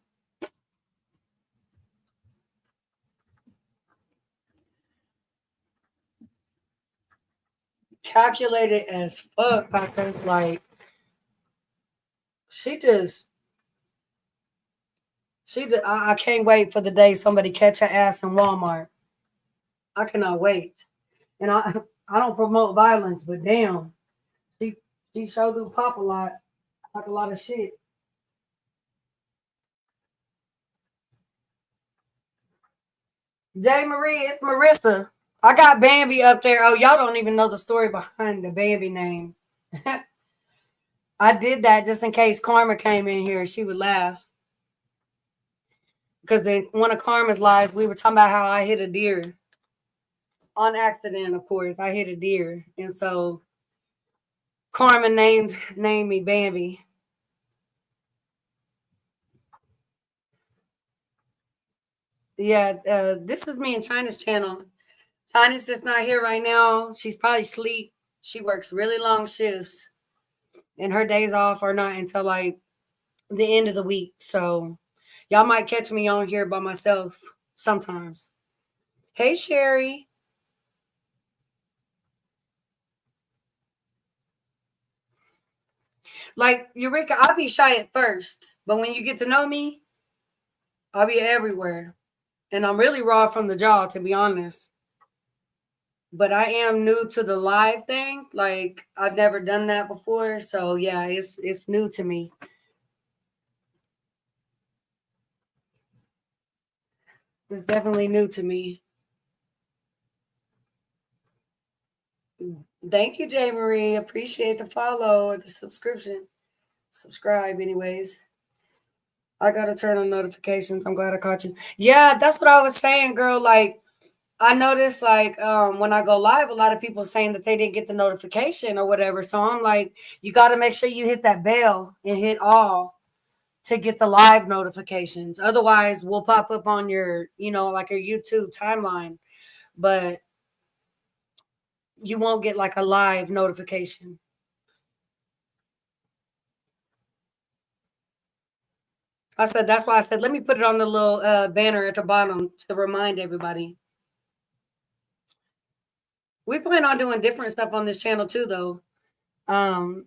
calculated as fuck, because like she just I can't wait for the day somebody catch her ass in Walmart. I cannot wait. And I don't promote violence, but damn, she she sure do pop a lot, talk a lot of shit. J Marie, it's Marissa. I got Bambi up there. Oh, y'all don't even know the story behind the Bambi name. I did that just in case Karma came in here. She would laugh. Because in one of Karma's lives, we were talking about how I hit a deer. On accident, of course. I hit a deer. And so Karma named me Bambi. Yeah, this is me and China's channel. China's just not here right now. She's probably asleep. She works really long shifts. And her days off are not until like the end of the week. So y'all might catch me on here by myself sometimes. Hey Sherry. Like Eureka, I'll be shy at first, but when you get to know me, I'll be everywhere. And I'm really raw from the jaw, to be honest. But I am new to the live thing. Like I've never done that before. So yeah, it's new to me. It's definitely new to me. Thank you, J. Marie. Appreciate the follow or the subscription. Subscribe, anyways. I gotta turn on notifications. I'm glad I caught you. Yeah, that's what I was saying, girl. Like, I noticed, like, when I go live, a lot of people saying that they didn't get the notification or whatever. So I'm like, you got to make sure you hit that bell and hit all to get the live notifications. Otherwise, we'll pop up on your, like your YouTube timeline, but you won't get like a live notification. I said that's why I said let me put it on the little banner at the bottom to remind everybody. We plan on doing different stuff on this channel too, though. Um,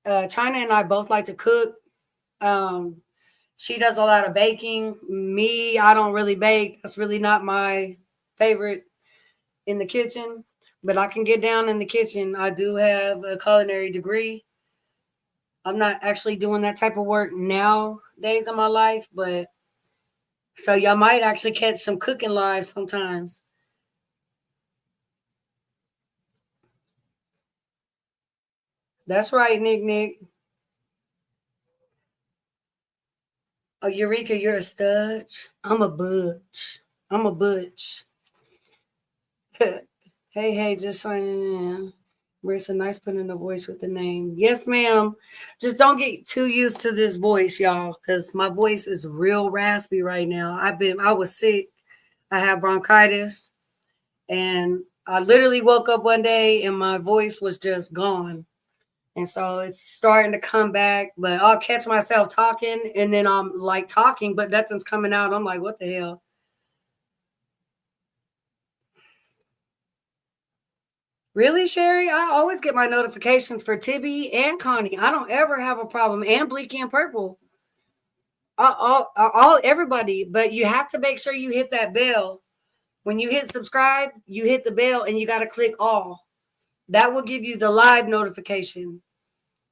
China and I both like to cook. Um, she does a lot of baking. Me, I don't really bake. That's really not my favorite in the kitchen, but I can get down in the kitchen. I do have a culinary degree. I'm not actually doing that type of work nowadays in my life, but so y'all might actually catch some cooking live sometimes. That's right, Nick Nick. Oh, Eureka, you're a studge. I'm a butch. I'm a butch. Hey, just signing in. Marissa, nice putting the voice with the name. Yes, ma'am. Just don't get too used to this voice, y'all, because my voice is real raspy right now. I was sick. I have bronchitis, and I literally woke up one day and my voice was just gone. And so it's starting to come back, but I'll catch myself talking and then I'm like talking, but nothing's coming out. I'm like, what the hell? Really, Sherry? I always get my notifications for Tibby and Connie. I don't ever have a problem. And Bleaky and Purple. All everybody. But you have to make sure you hit that bell. When you hit subscribe, you hit the bell and you got to click all. That will give you the live notification.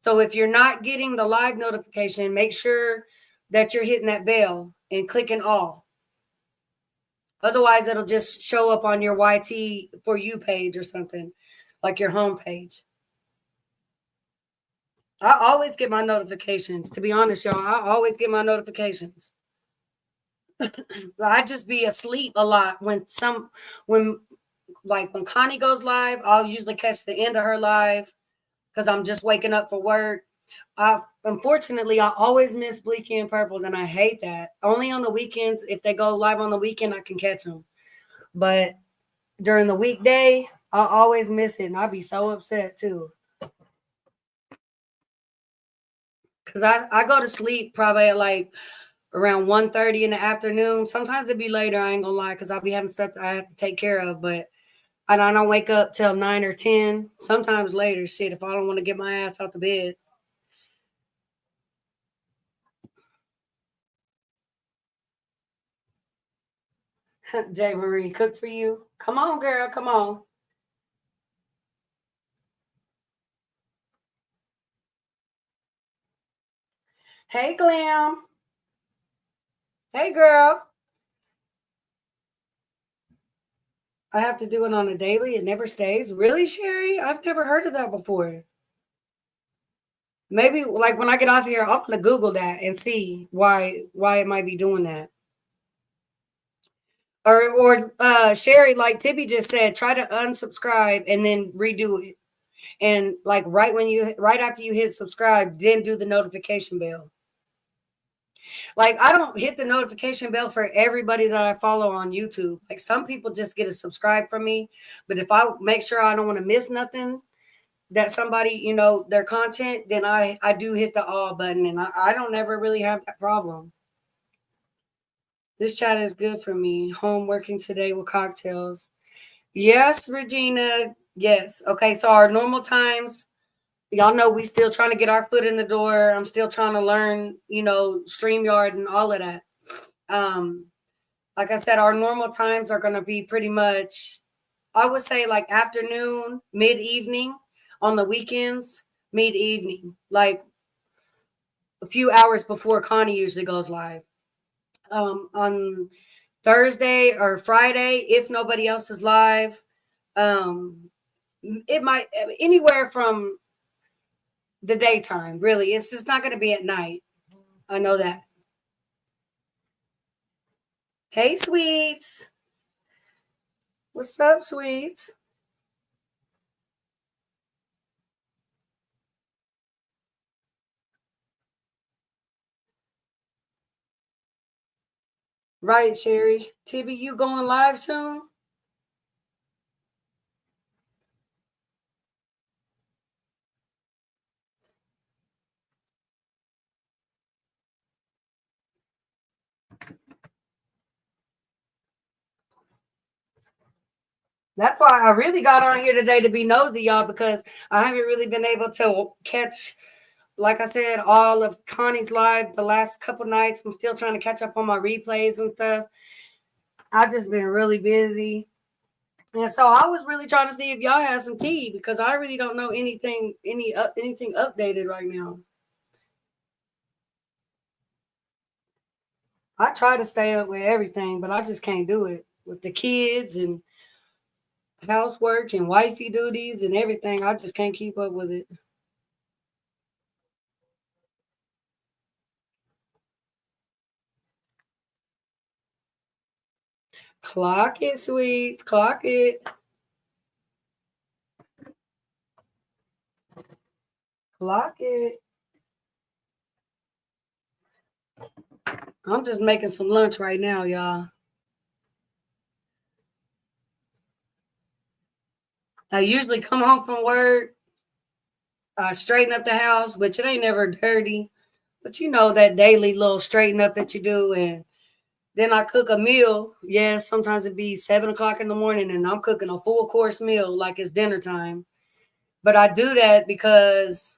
So if you're not getting the live notification, make sure that you're hitting that bell and clicking all. Otherwise, it'll just show up on your YT for you page or something, like your home page. I always get my notifications. To be honest, y'all, I always get my notifications. I just be asleep a lot when when Connie goes live. I'll usually catch the end of her live because I'm just waking up for work. Unfortunately I always miss Bleaky and Purples, and I hate that. Only on the weekends, if they go live on the weekend, I can catch them. But during the weekday, I always miss it, and I'd be so upset too. Cause I go to sleep probably at like around 1:30 in the afternoon. Sometimes it'd be later, I ain't gonna lie, because I'll be having stuff that I have to take care of. But I don't wake up till 9 or 10. Sometimes later, shit, if I don't want to get my ass out the bed. Jay Marie, cook for you. Come on, girl. Come on. Hey, Glam. Hey, girl. I have to do it on a daily. It never stays. Really, Sherry? I've never heard of that before. Maybe like when I get off here, I'm gonna Google that and see why it might be doing that. Or Sherry, like Tibby just said, try to unsubscribe and then redo it. And like right after you hit subscribe, then do the notification bell. Like I don't hit the notification bell for everybody that I follow on YouTube. Like some people just get a subscribe from me, but if I make sure I don't want to miss nothing that somebody, their content, then I do hit the all button, and I don't ever really have that problem. This chat is good for me. Home working today with cocktails. Yes, Regina. Yes. Okay, so our normal times, y'all know we still trying to get our foot in the door. I'm still trying to learn, StreamYard and all of that. Um, like I said, our normal times are gonna be pretty much, I would say like afternoon, mid-evening, on the weekends, mid-evening, like a few hours before Connie usually goes live. On Thursday or Friday, if nobody else is live, It might anywhere from the daytime, really. It's just not going to be at night. I know that. Hey, sweets. What's up, sweets? Right, Sherry. Tibby, you going live soon? That's why I really got on here today to be nosy, y'all, because I haven't really been able to catch, like I said, all of Connie's live the last couple nights. I'm still trying to catch up on my replays and stuff. I've just been really busy. And so I was really trying to see if y'all had some tea because I really don't know anything updated right now. I try to stay up with everything, but I just can't do it with the kids and housework and wifey duties and everything. I just can't keep up with it. Clock it, sweets. Clock it. Clock it. I'm just making some lunch right now, y'all. I usually come home from work, straighten up the house, which it ain't never dirty. But you know that daily little straighten up that you do, and then I cook a meal. Yes, sometimes it be 7 o'clock in the morning, and I'm cooking a full course meal like it's dinner time. But I do that because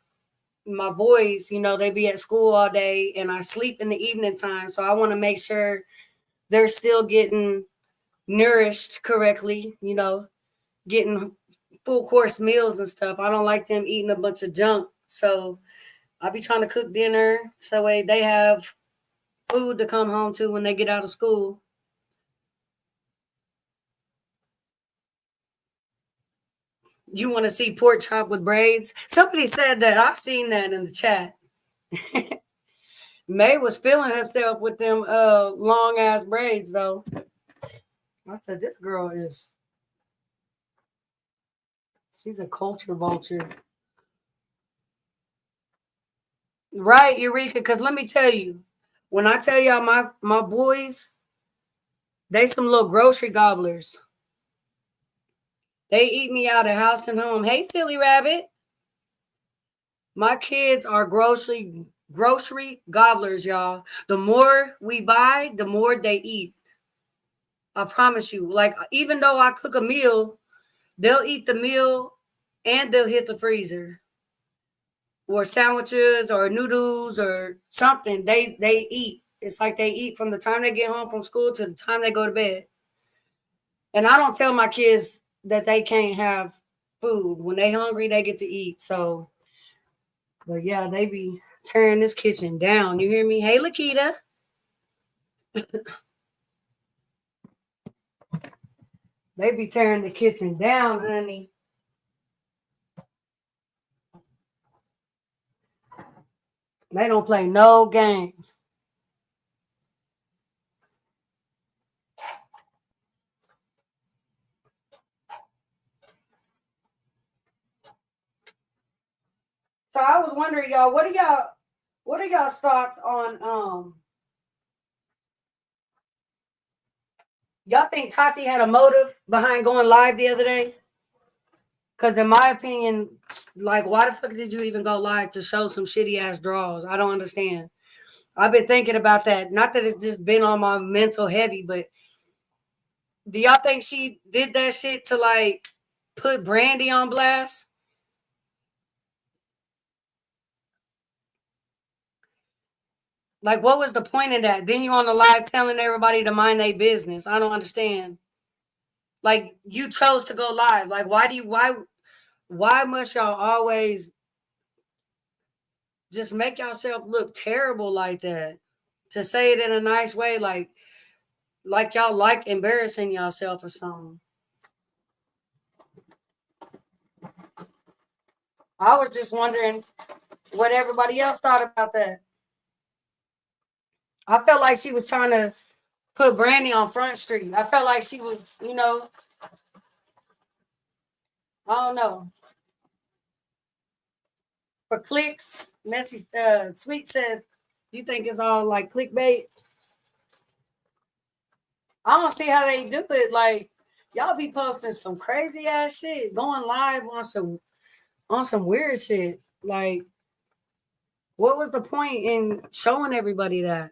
my boys, they be at school all day, and I sleep in the evening time. So I want to make sure they're still getting nourished correctly. Getting full course meals and stuff. I don't like them eating a bunch of junk. So I be trying to cook dinner so that way they have food to come home to when they get out of school. You want to see pork chop with braids? Somebody said that. I've seen that in the chat. May was feeling herself with them long ass braids though. I said this girl she's a culture vulture. Right, Eureka, because let me tell you, when I tell y'all my boys, they some little grocery gobblers. They eat me out of house and home. Hey, silly rabbit. My kids are grocery gobblers, y'all. The more we buy, the more they eat. I promise you. Like, even though I cook a meal, they'll eat the meal and they'll hit the freezer. Or sandwiches or noodles or something. They eat. It's like they eat from the time they get home from school to the time they go to bed. And I don't tell my kids that they can't have food. When they hungry, they get to eat. So, but yeah, they be tearing this kitchen down. You hear me? Hey, Lakita. They be tearing the kitchen down, honey. They don't play no games. So I was wondering, y'all, what are y'all's thoughts on y'all think Tati had a motive behind going live the other day? Because in my opinion, like, why the fuck did you even go live to show some shitty ass draws? I don't understand. I've been thinking about that. Not that it's just been on my mental heavy, but do y'all think she did that shit to like put Brandy on blast? Like, what was the point of that? Then you on the live telling everybody to mind their business. I don't understand. Like, you chose to go live. Like, why must y'all always just make yourself look terrible like that? To say it in a nice way, like y'all like embarrassing yourself or something. I was just wondering what everybody else thought about that. I felt like she was trying to put Brandy on Front Street. I felt like she was, I don't know. For clicks, Messy Sweet said, you think it's all like clickbait? I don't see how they do it. Like, y'all be posting some crazy ass shit, going live on some weird shit. Like, what was the point in showing everybody that?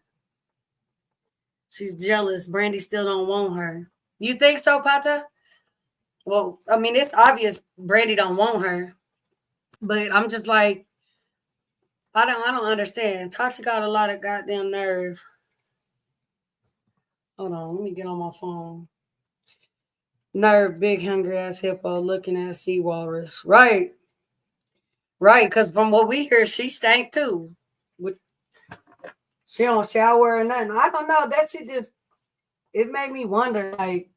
She's jealous. Brandy still don't want her. You think so, Pata? Well, I mean, it's obvious Brandy don't want her. But I'm just like, I don't understand. Tati got a lot of goddamn nerve. Hold on, let me get on my phone. Nerve, big hungry ass hippo looking at sea walrus. Right. Right, because from what we hear, she stank too. With she don't shower or nothing. I don't know. That shit just it made me wonder, like,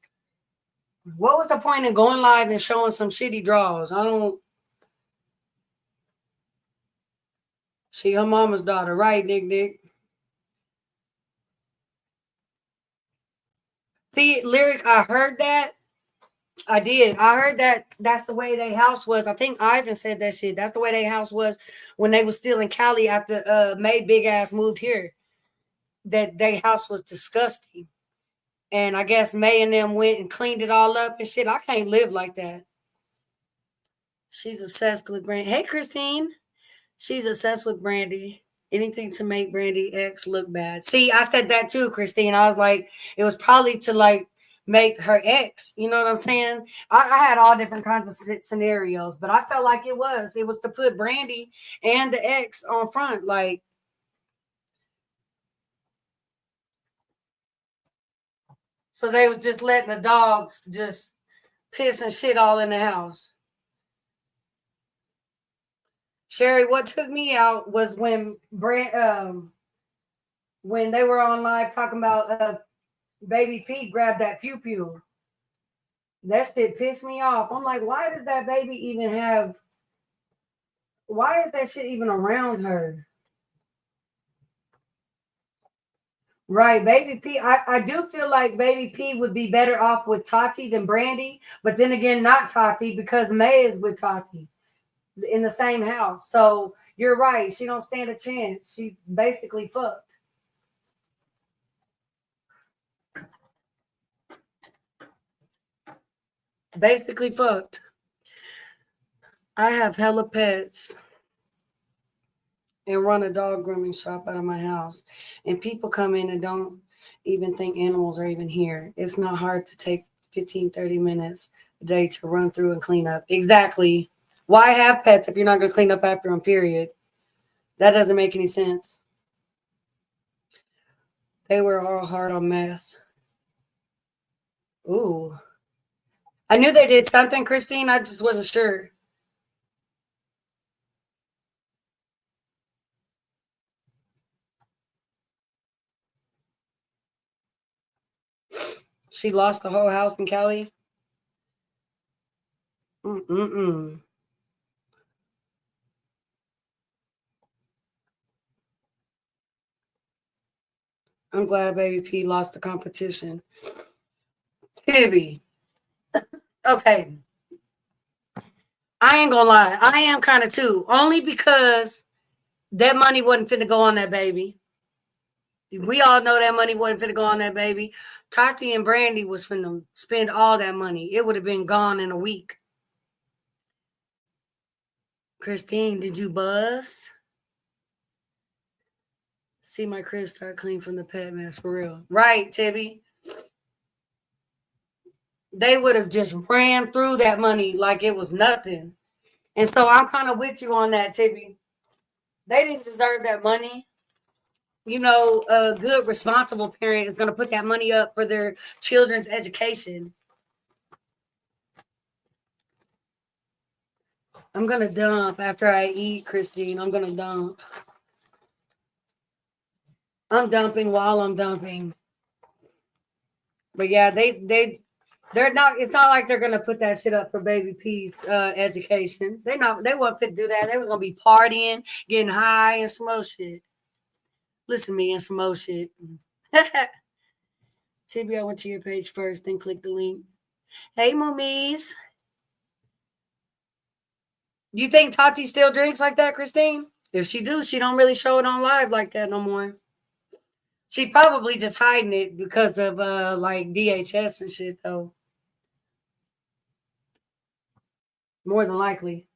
what was the point in going live and showing some shitty draws? I don't. She her mama's daughter, right, Dick? See, lyric, I heard that. I did. I heard that that's the way their house was. I think Ivan said that shit. That's the way their house was when they was still in Cali after May Big Ass moved here. That their house was disgusting. And I guess May and them went and cleaned it all up and shit. I can't live like that. She's obsessed with Brandy. Hey, Christine. She's obsessed with Brandy. Anything to make Brandy ex look bad. See, I said that too, Christine. I was like, it was probably to like make her ex. You know what I'm saying? I had all different kinds of scenarios, but I felt like it was to put Brandy and the ex on front. Like, so they was just letting the dogs just piss and shit all in the house. Sherry, what took me out was when when they were on live talking about Baby Pete grabbed that pew pew. That shit pissed me off. I'm like, why does that baby even have? Why is that shit even around her? Right, Baby P. I do feel like Baby P would be better off with Tati than Brandy, but then again, not Tati because May is with Tati in the same house. So you're right. She don't stand a chance. She's basically fucked. Basically fucked. I have hella pets and run a dog grooming shop out of my house. And people come in and don't even think animals are even here. It's not hard to take 15, 30 minutes a day to run through and clean up. Exactly. Why have pets if you're not going to clean up after them, period? That doesn't make any sense. They were all hard on meth. Ooh. I knew they did something, Christine. I just wasn't sure. She lost the whole house in Cali. Mm-mm-mm. I'm glad Baby P lost the competition. Tibby. Okay. I ain't gonna lie. I am kind of too. Only because that money wasn't finna go on that baby. We all know that money wasn't finna go on that baby. Tati and Brandy was finna spend all that money. It would have been gone in a week. Christine, did you buzz? See my crib start clean from the pet mess for real. Right, Tibby. They would have just ran through that money like it was nothing. And so I'm kind of with you on that, Tibby. They didn't deserve that money. You know, a good, responsible parent is going to put that money up for their children's education. I'm going to dump after I eat, Christine. I'm going to dump. I'm dumping while I'm dumping. But yeah, They're not. It's not like they're gonna put that shit up for baby P's education. They not. They weren't fit to do that. They were gonna be partying, getting high, and some more shit. Listen to me and some more shit. Tibby, I went to your page first, then click the link. Hey, Moomies. You think Tati still drinks like that, Christine? If she do, she don't really show it on live like that no more. She probably just hiding it because of like DHS and shit though. More than likely.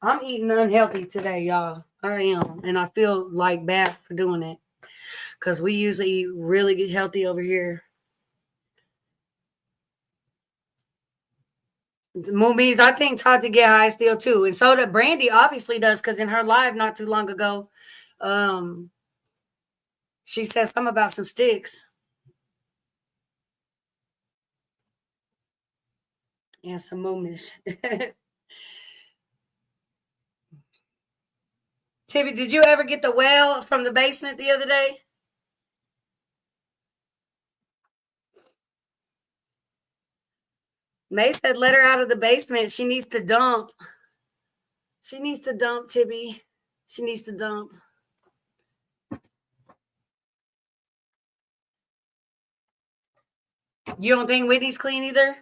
I'm eating unhealthy today, y'all. I am. And I feel like bad for doing it. Because we usually eat really healthy over here. Movies, I think Tati get high still too. And so that Brandy obviously does, because in her live not too long ago, um, she said something about some sticks. And some moomish. Tibby, did you ever get the well from the basement the other day? May said let her out of the basement. She needs to dump. She needs to dump, Tibby. She needs to dump. You don't think Whitney's clean either?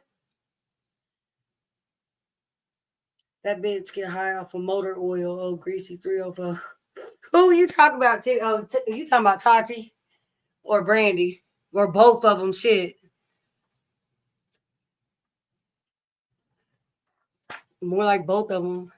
That bitch get high off of motor oil. Oh, greasy 304. Who you talking about? You talking about Tati or Brandy or both of them? Shit, more like both of them.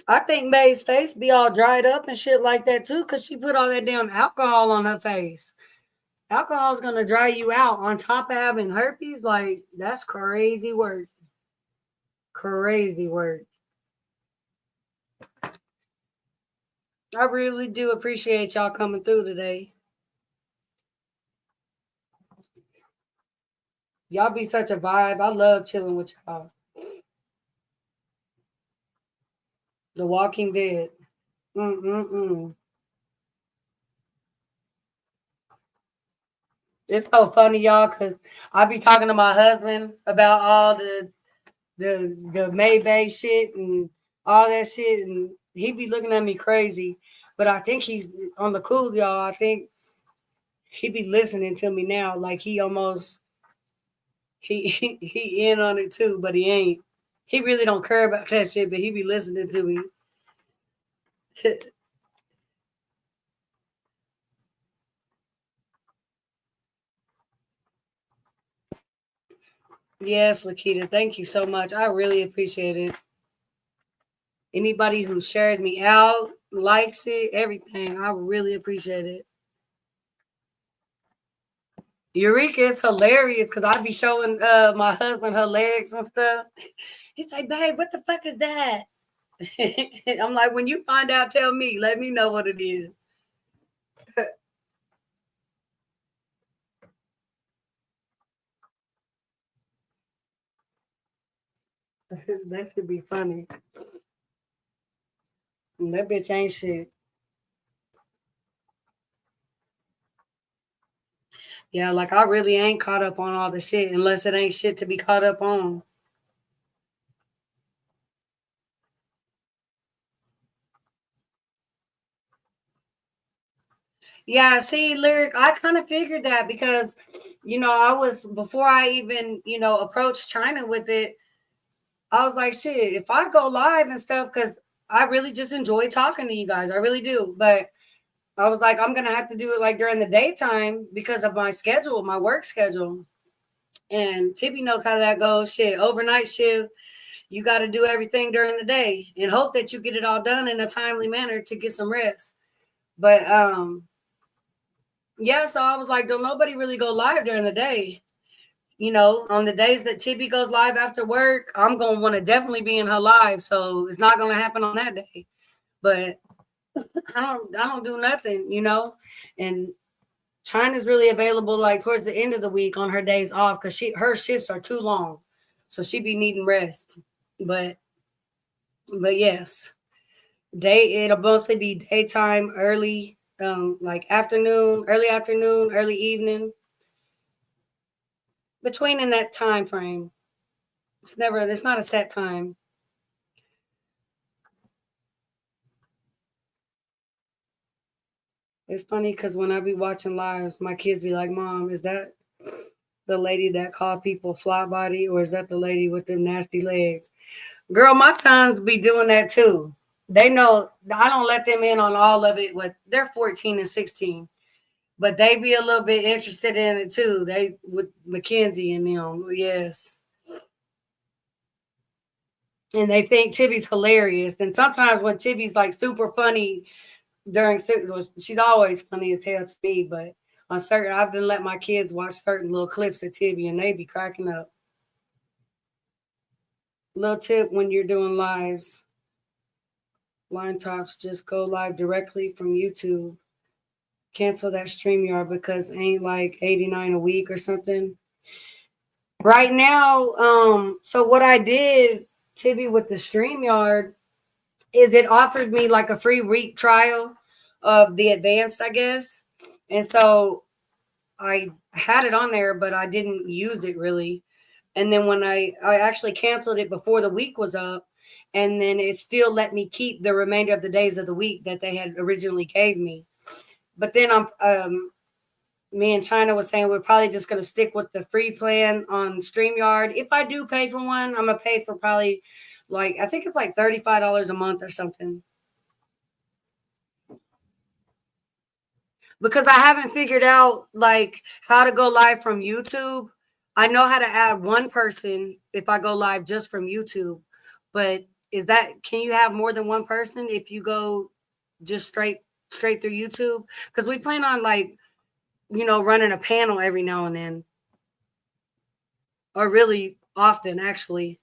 I think May's face be all dried up and shit like that too, cause she put all that damn alcohol on her face. Alcohol's gonna dry you out. On top of having herpes, like that's crazy work. Crazy work. I really do appreciate y'all coming through today. Y'all be such a vibe. I love chilling with y'all. The Walking Dead. Mm-mm-mm. It's so funny, y'all, because I be talking to my husband about all the Maybay shit and all that shit, and he be looking at me crazy. But I think he's on the cool, y'all. I think he be listening to me now, like he almost he in on it too, but he ain't. He really don't care about that shit, but he be listening to me. Yes, Lakita, thank you so much. I really appreciate it. Anybody who shares me out, likes it, everything, I really appreciate it. Eureka is hilarious because I be showing my husband her legs and stuff. He's like, babe, what the fuck is that? I'm like, when you find out, tell me. Let me know what it is. That should be funny. That bitch ain't shit. Yeah, like I really ain't caught up on all the shit unless it ain't shit to be caught up on. Yeah, see, Lyric, I kind of figured that because, I was, before I even, approached China with it, I was like, shit, if I go live and stuff, because I really just enjoy talking to you guys. I really do. But I was like, I'm going to have to do it like during the daytime because of my schedule, my work schedule. And Tippy knows how that goes. Shit, overnight shift, you got to do everything during the day and hope that you get it all done in a timely manner to get some rest. But, yeah, so I was like, don't nobody really go live during the day. On the days that Tibby goes live after work, I'm going to want to definitely be in her live. So it's not going to happen on that day. But I don't do nothing, And China's really available like towards the end of the week on her days off because her shifts are too long, so she be needing rest. But yes, it'll mostly be daytime, early, like afternoon, early evening, between in that time frame. It's not a set time. It's funny because when I be watching lives, my kids be like, "Mom, is that the lady that called people fly body, or is that the lady with the nasty legs?" Girl, my sons be doing that too. They know I don't let them in on all of it. They're 14 and 16, but they be a little bit interested in it too. They with Mackenzie and them, yes. And they think Tibby's hilarious. And sometimes when Tibby's like super funny she's always funny as hell to me, but I've been let my kids watch certain little clips of Tibby and they be cracking up. Little tip when you're doing lives, line tops, just go live directly from YouTube. Cancel that StreamYard because ain't like 89 a week or something. Right now, so what I did, Tibby, with the StreamYard is it offered me like a free week trial of the advanced, I guess. And so I had it on there, but I didn't use it really. And then when I actually canceled it before the week was up, and then it still let me keep the remainder of the days of the week that they had originally gave me. But then me and China was saying we're probably just going to stick with the free plan on StreamYard. If I do pay for one, I'm going to pay for probably I think it's like $35 a month or something. Because I haven't figured out like how to go live from YouTube. I know how to add one person if I go live just from YouTube, but can you have more than one person if you go just straight through YouTube? Because we plan on running a panel every now and then, or really often actually.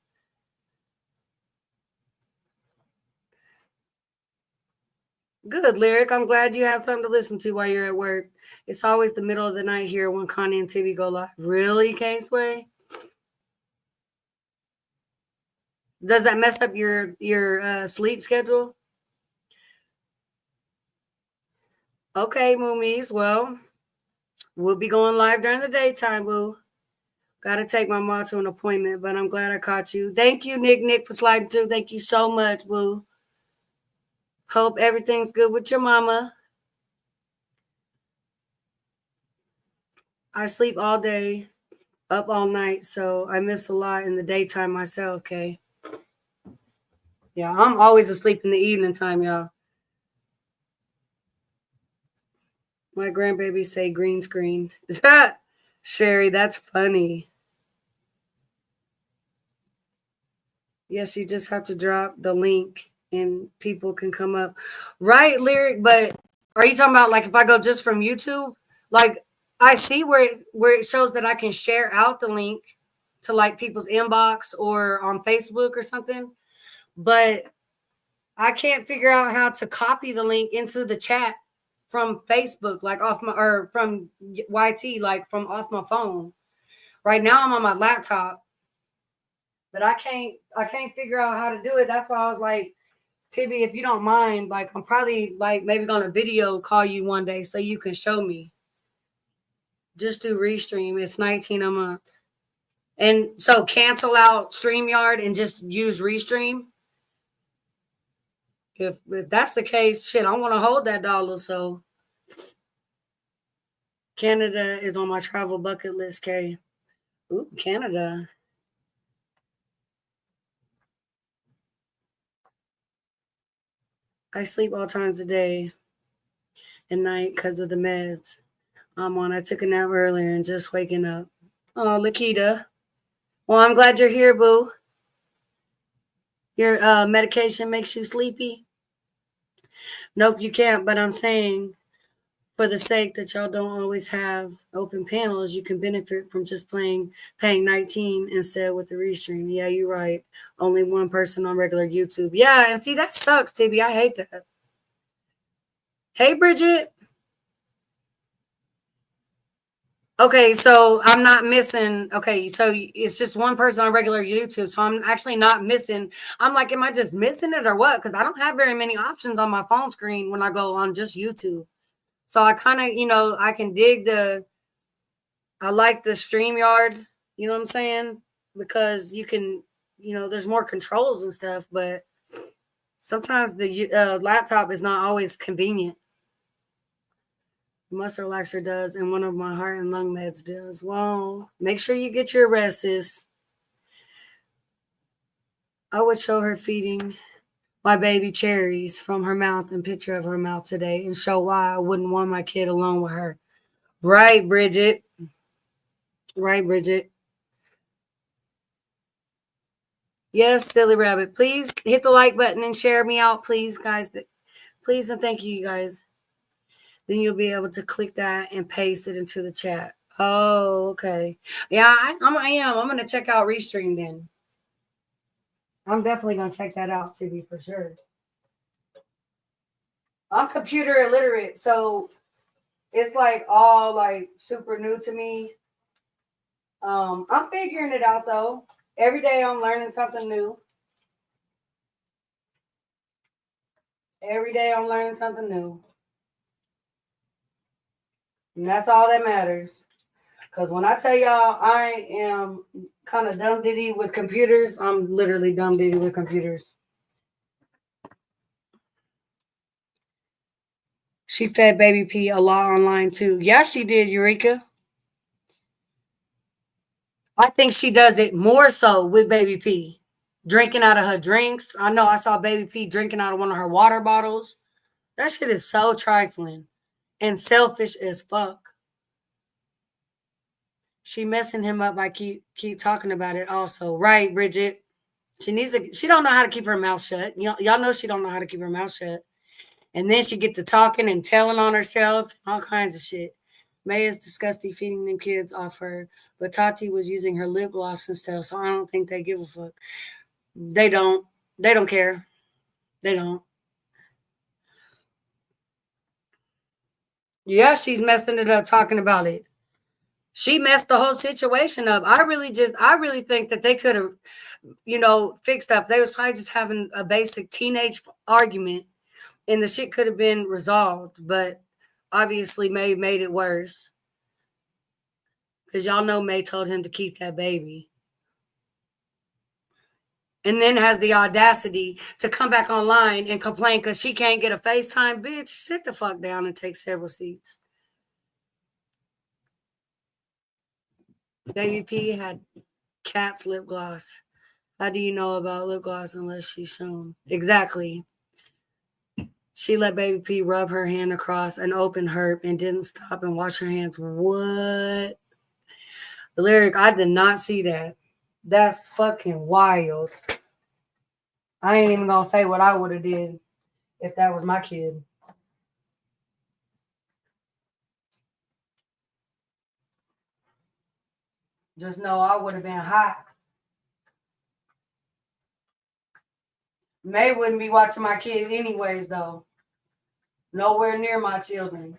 Good, Lyric. I'm glad you have something to listen to while you're at work. It's always the middle of the night here when Connie and Tibby go live. Really, Caseway? Does that mess up your sleep schedule? Okay, Moomies. Well, we'll be going live during the daytime, boo. Got to take my mom to an appointment, but I'm glad I caught you. Thank you, Nick, for sliding through. Thank you so much, boo. Hope everything's good with your mama. I sleep all day, up all night, so I miss a lot in the daytime myself, okay? Yeah, I'm always asleep in the evening time, y'all. My grandbaby say green screen. Sherry, that's funny. Yes, you just have to drop the link and people can come up. Right, Lyric, but are you talking about like if I go just from YouTube? Like I see where it shows that I can share out the link to like people's inbox or on Facebook or something, but I can't figure out how to copy the link into the chat from Facebook, like off my or from YT, like from off my phone. Right now I'm on my laptop, but I can't figure out how to do it. That's why I was like, Tibby, if you don't mind, like I'm probably like maybe gonna video call you one day so you can show me. Just do Restream. It's 19 a month. And so cancel out StreamYard and just use Restream. If that's the case, shit, I want to hold that dollar. So Canada is on my travel bucket list, Kay. Ooh, Canada. I sleep all times of day and night because of the meds I'm on. I took a nap earlier and just waking up. Oh, Lakita. Well, I'm glad you're here, boo. Your medication makes you sleepy? Nope, you can't. But I'm saying, for the sake that y'all don't always have open panels, you can benefit from just paying 19 instead with the restream. Yeah, you're right. Only one person on regular YouTube. Yeah, and see that sucks, Tibby. I hate that. Hey, Bridget. Okay, so I'm not missing. Okay, so it's just one person on regular YouTube. So I'm actually not missing. I'm like, am I just missing it or what? Because I don't have very many options on my phone screen when I go on just YouTube. So I kind of, I can dig I like the StreamYard, you know what I'm saying? Because you can, there's more controls and stuff, but sometimes the laptop is not always convenient. Muscle relaxer does, and one of my heart and lung meds does. Well, make sure you get your rest, sis. I would show her feeding my baby cherries from her mouth and picture of her mouth today and show why I wouldn't want my kid alone with her. Right, Bridget. Right, Bridget. Yes, Silly Rabbit. Please hit the like button and share me out, please, guys. Please and thank you, guys. Then you'll be able to click that and paste it into the chat. Oh, okay. Yeah, I am. I'm gonna check out Restream then. I'm definitely gonna check that out, Tibby, for sure. I'm computer illiterate, so it's like all like super new to me. I'm figuring it out though. Every day I'm learning something new. Every day I'm learning something new. And that's all that matters. Because when I tell y'all I am kind of dumb ditty with computers, I'm literally dumb ditty with computers. She fed baby P a lot online too. Yeah, she did, Eureka. I think she does it more so with baby P. Drinking out of her drinks. I know I saw baby P drinking out of one of her water bottles. That shit is so trifling and selfish as fuck. She messing him up by keep talking about it also. Right, Bridget. She don't know how to keep her mouth shut. Y'all know she don't know how to keep her mouth shut. And then she get to talking and telling on herself, all kinds of shit. May is disgusting feeding them kids off her, but Tati was using her lip gloss and stuff, so I don't think they give a fuck. They don't. They don't care. They don't. Yeah, she's messing it up talking about it. She messed the whole situation up. I really think that they could have, fixed up. They was probably just having a basic teenage argument and the shit could have been resolved, but obviously May made it worse. Because y'all know May told him to keep that baby. And then has the audacity to come back online and complain because she can't get a FaceTime. Bitch, sit the fuck down and take several seats. Baby P had cat's lip gloss. How do you know about lip gloss unless she's shown? Exactly. She let baby P rub her hand across an open herb and didn't stop and wash her hands. What? The lyric, I did not see that. That's fucking wild. I ain't even gonna say what I would have did if that was my kid. Just know I would have been hot. May wouldn't be watching my kid anyways, though. Nowhere near my children.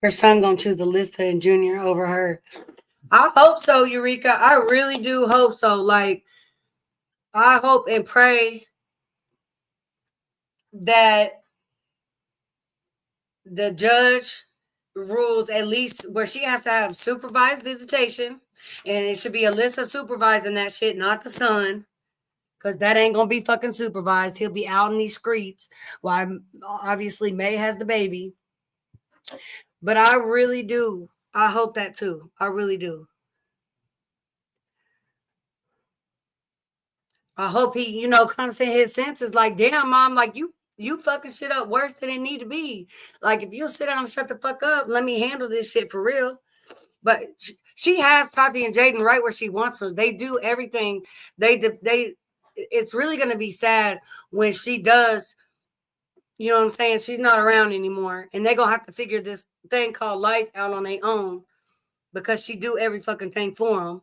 Her son gonna choose Alyssa and Junior over her. I hope so, Eureka. I really do hope so. Like, I hope and pray that the judge rules at least where she has to have supervised visitation, and it should be Alyssa supervising that shit, not the son, because that ain't gonna be fucking supervised. He'll be out in these streets while obviously May has the baby. But I really do. I hope that too. I really do. I hope he, comes to his senses. Like, damn, mom, like you fucking shit up worse than it need to be. Like, if you'll sit down and shut the fuck up, let me handle this shit for real. But she has Tati and Jaden right where she wants them. They do everything. They. It's really gonna be sad when she does You know what I'm saying? She's not around anymore. And they're going to have to figure this thing called life out on their own because she do every fucking thing for them.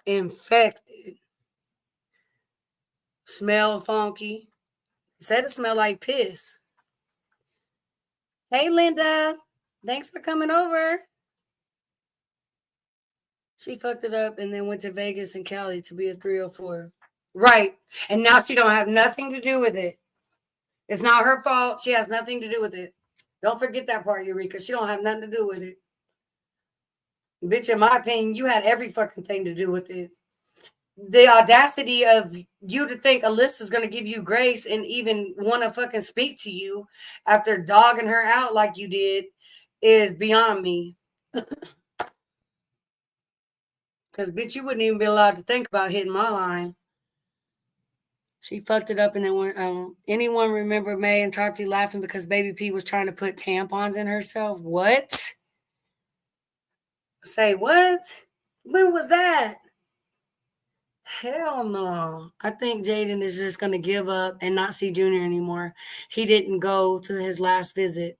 Infected. Smell funky. Said it smelled like piss. Hey, Linda. Thanks for coming over. She fucked it up and then went to Vegas and Cali to be a 304. Right. And now she don't have nothing to do with it. It's not her fault. She has nothing to do with it. Don't forget that part, Eureka. She don't have nothing to do with it. Bitch, in my opinion, you had every fucking thing to do with it. The audacity of you to think Alyssa's going to give you grace and even want to fucking speak to you after dogging her out like you did is beyond me. Because, bitch, you wouldn't even be allowed to think about hitting my line. She fucked it up and then went, anyone remember May and Tati laughing because Baby P was trying to put tampons in herself? What? Say what? When was that? Hell no. I think Jaden is just going to give up and not see Junior anymore. He didn't go to his last visit.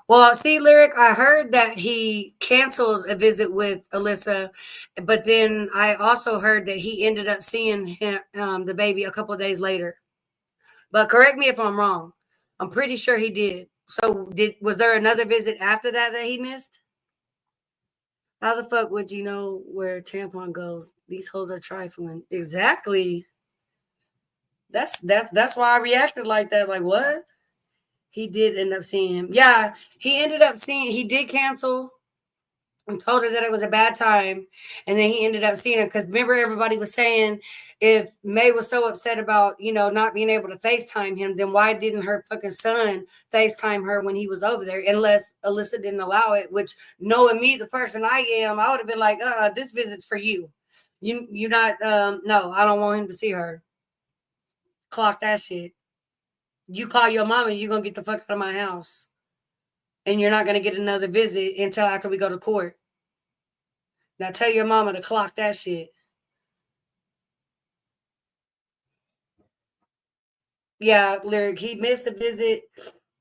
Well, see, Lyric, I heard that he canceled a visit with Alyssa, but then I also heard that he ended up seeing him, the baby a couple of days later. But correct me if I'm wrong. I'm pretty sure he did. So, was there another visit after that he missed? How the fuck would you know where tampon goes? These hoes are trifling. Exactly. That's why I reacted like that. Like what? He did end up seeing him. Yeah, he ended up seeing. He did cancel and told her that it was a bad time, and then he ended up seeing her because remember everybody was saying if May was so upset about not being able to FaceTime him, then why didn't her fucking son FaceTime her when he was over there? Unless Alyssa didn't allow it. Which knowing me, the person I am, I would have been like, this visit's for you. You not no, I don't want him to see her. Clock that shit. You call your mama, you're gonna get the fuck out of my house. And you're not gonna get another visit until after we go to court. Now tell your mama to clock that shit. Yeah, Lyric, he missed a visit,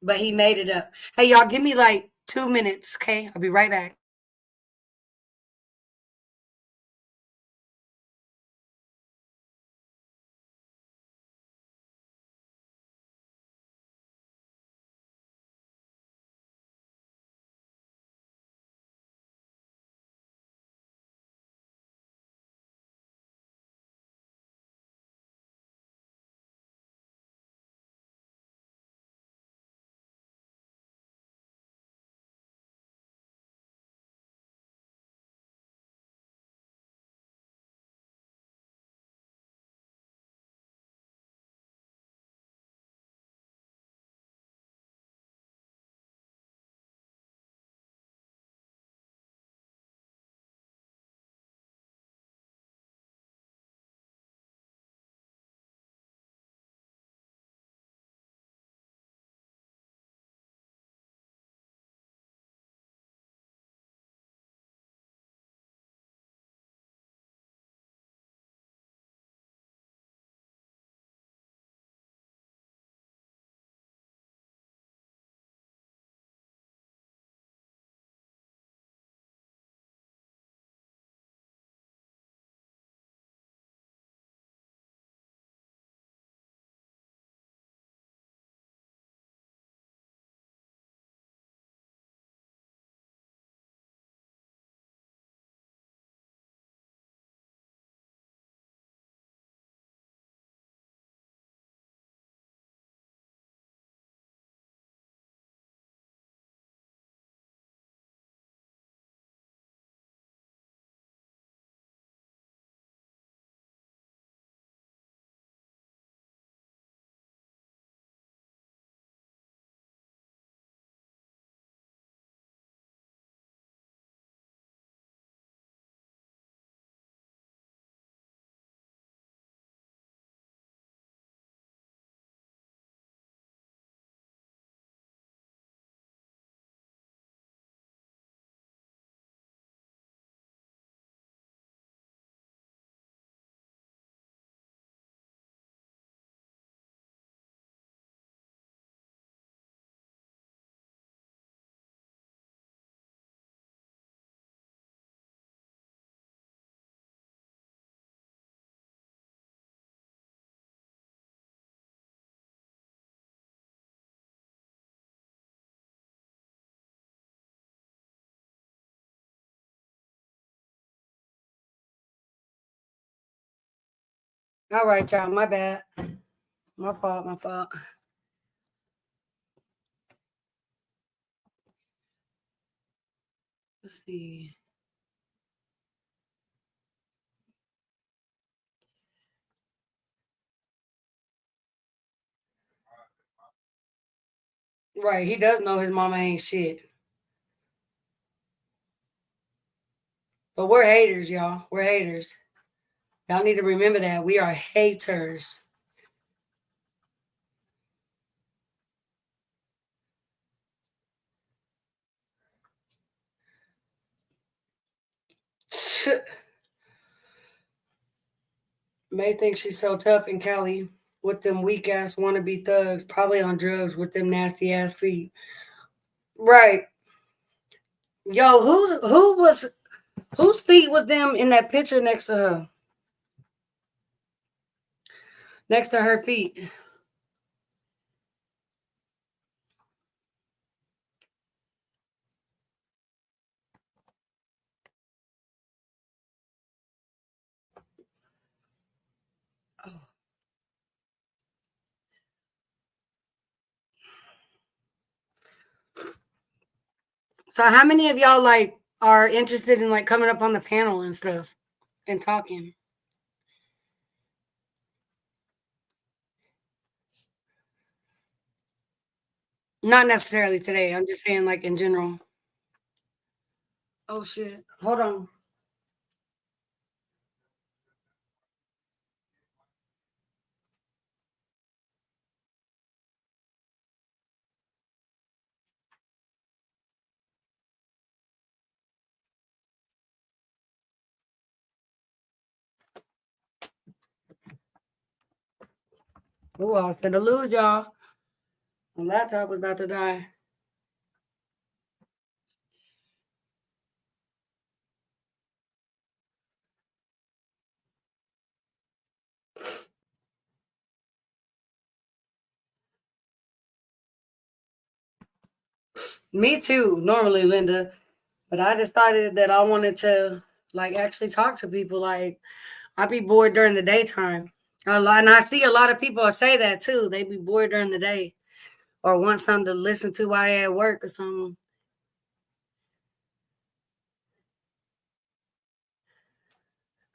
but he made it up. Hey, y'all, give me like 2 minutes, okay? I'll be right back. All right, y'all. My bad. My fault. My fault. Let's see. Right. He does know his mama ain't shit. But we're haters, y'all. We're haters. Y'all need to remember that. We are haters. May think she's so tough in Cali with them weak ass wannabe thugs, probably on drugs with them nasty ass feet. Right. Yo, whose feet was them in that picture next to her? Next to her feet. So how many of y'all like are interested in like coming up on the panel and stuff and talking? Not necessarily today. I'm just saying like in general. Oh shit. Hold on. Oh, I was gonna lose y'all. My laptop was about to die. Me too, normally, Linda. But I decided that I wanted to like actually talk to people. Like I be bored during the daytime. A lot, and I see a lot of people say that too. They be bored during the day or want something to listen to while they at work or something.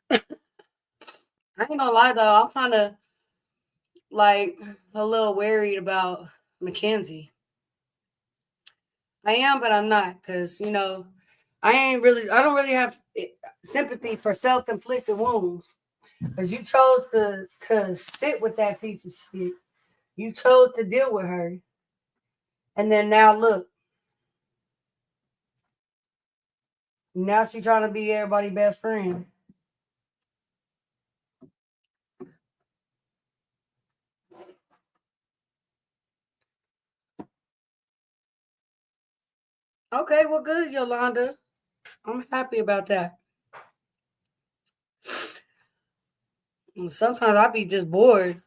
I ain't gonna lie though, I'm kind of like a little worried about Mackenzie. I am, but I'm not because I don't really have sympathy for self-inflicted wounds because you chose to sit with that piece of shit. You chose to deal with her, and then now look, now she trying to be everybody's best friend. Okay, well, good, Yolanda. I'm happy about that. And sometimes I be just bored,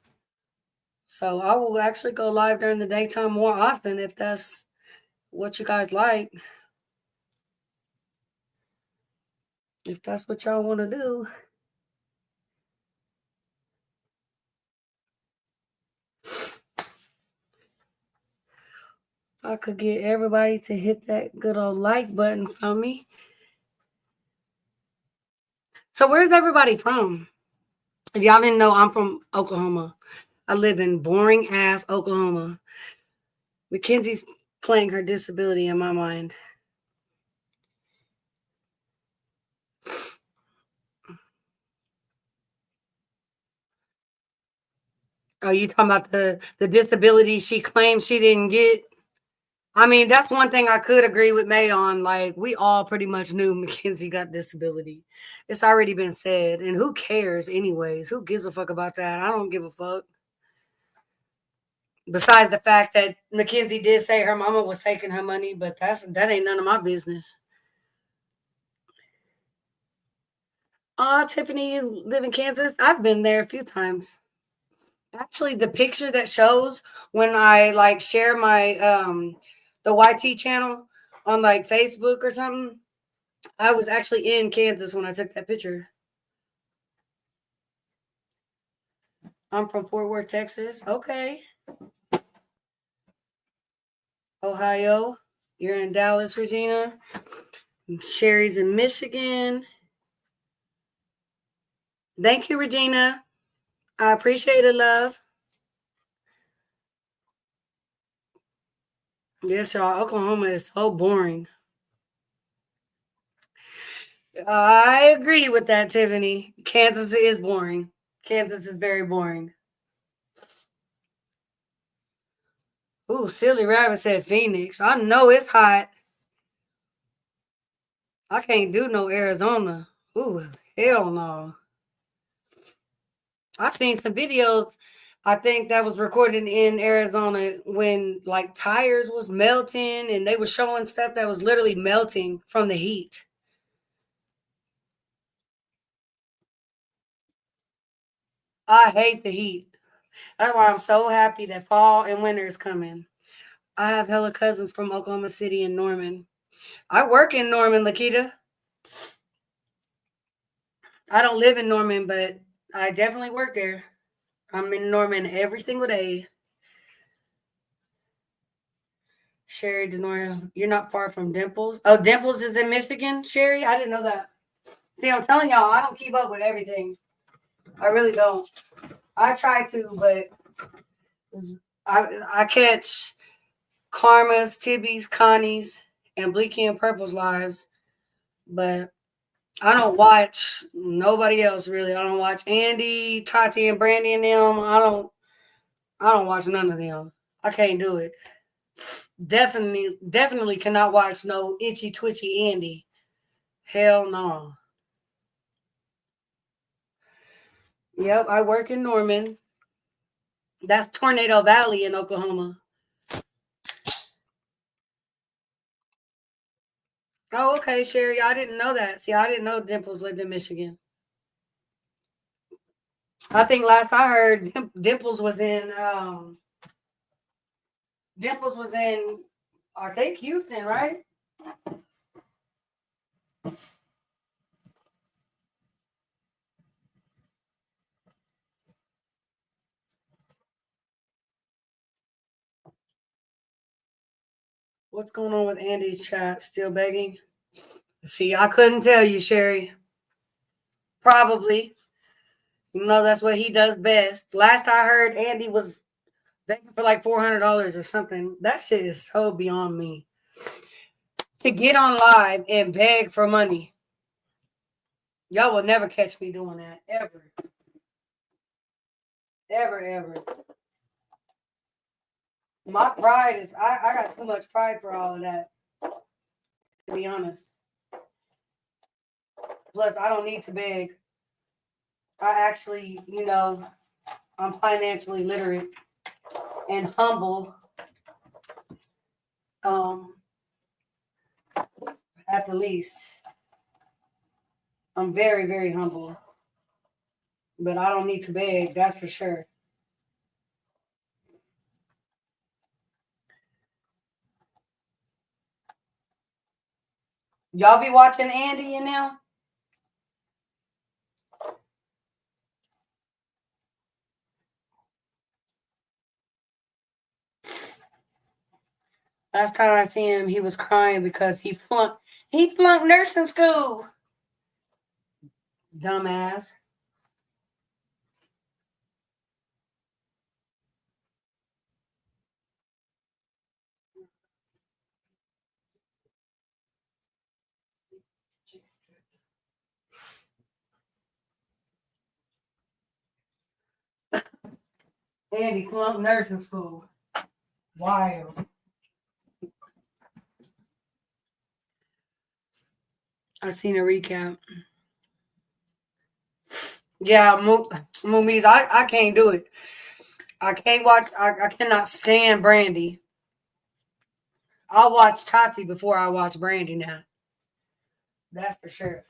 so I will actually go live during the daytime more often if that's what you guys like. If that's what y'all want to do, I could get everybody to hit that good old like button for me. So, where's everybody from? If y'all didn't know, I'm from Oklahoma. I live in boring ass Oklahoma. Mackenzie's playing her disability in my mind. Oh, you talking about the disability she claims she didn't get? I mean, that's one thing I could agree with May on. Like, we all pretty much knew Mackenzie got disability. It's already been said. And who cares, anyways? Who gives a fuck about that? I don't give a fuck. Besides the fact that Mackenzie did say her mama was taking her money, but that ain't none of my business. Tiffany, you live in Kansas? I've been there a few times. Actually, the picture that shows when I like share my the YT channel on like Facebook or something, I was actually in Kansas when I took that picture. I'm from Fort Worth, Texas. Okay. Ohio. You're in Dallas, Regina. Sherry's in Michigan. Thank you, Regina. I appreciate it, love. Yes, y'all. Oklahoma is so boring. I agree with that, Tiffany. Kansas is boring. Kansas is very boring. Ooh, Silly Rabbit said Phoenix. I know it's hot. I can't do no Arizona. Ooh, hell no. I seen some videos. I think that was recorded in Arizona when like tires was melting and they were showing stuff that was literally melting from the heat. I hate the heat. That's why I'm so happy that fall and winter is coming. I have hella cousins from Oklahoma City and Norman. I work in Norman, Lakita. I don't live in Norman, but I definitely work there. I'm in Norman every single day. Sherry Denoria, you're not far from Dimples. Oh, Dimples is in Michigan, Sherry? I didn't know that. See, I'm telling y'all, I don't keep up with everything. I really don't. I try to, but I catch Karma's, Tibby's, Connie's, and Bleaky and Purple's lives, but I don't watch nobody else really. I don't watch Andy, Tati, and Brandy and them. I don't watch none of them. I can't do it. Definitely cannot watch no itchy twitchy Andy. Hell no. Yep, I work in Norman. That's Tornado Valley in Oklahoma. Oh, okay, Sherry. I didn't know that. See, I didn't know Dimples lived in Michigan. I think last I heard, Dimples was in, I think Houston, right? What's going on with Andy's chat? Still begging? See, I couldn't tell you, Sherry. Probably. You know, that's what he does best. Last I heard, Andy was begging for like $400 or something. That shit is so beyond me. To get on live and beg for money. Y'all will never catch me doing that. Ever. Ever, ever. My pride is, I got too much pride for all of that, to be honest. Plus, I don't need to beg. I actually, I'm financially literate and humble, um, at the least. I'm very, very humble, but I don't need to beg, that's for sure. Y'all be watching Andy and them? Last time I seen him, he was crying because he flunked nursing school. Dumbass. Andy flunked nursing school. Wild. I seen a recap. Yeah, movies. I can't do it. I can't watch. I cannot stand Brandy. I'll watch Tati before I watch Brandy now. That's for sure.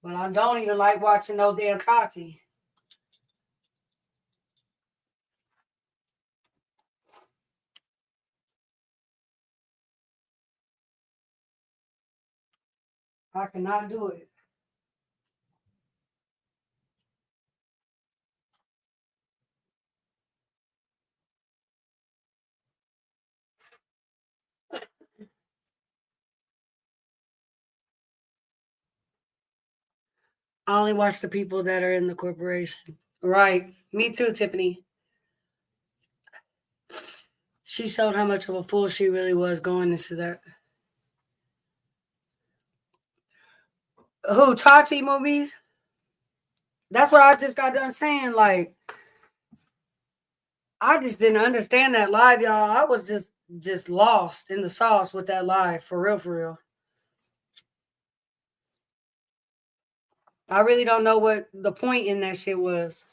But I don't even like watching no damn Tati. I cannot do it. I only watch the people that are in the corporation. Right. Me too, Tiffany. She showed how much of a fool she really was going into that. Who, Tati movies? That's what I just got done saying. Like, I just didn't understand that live, y'all. I was just lost in the sauce with that live, for real, for real. I really don't know what the point in that shit was.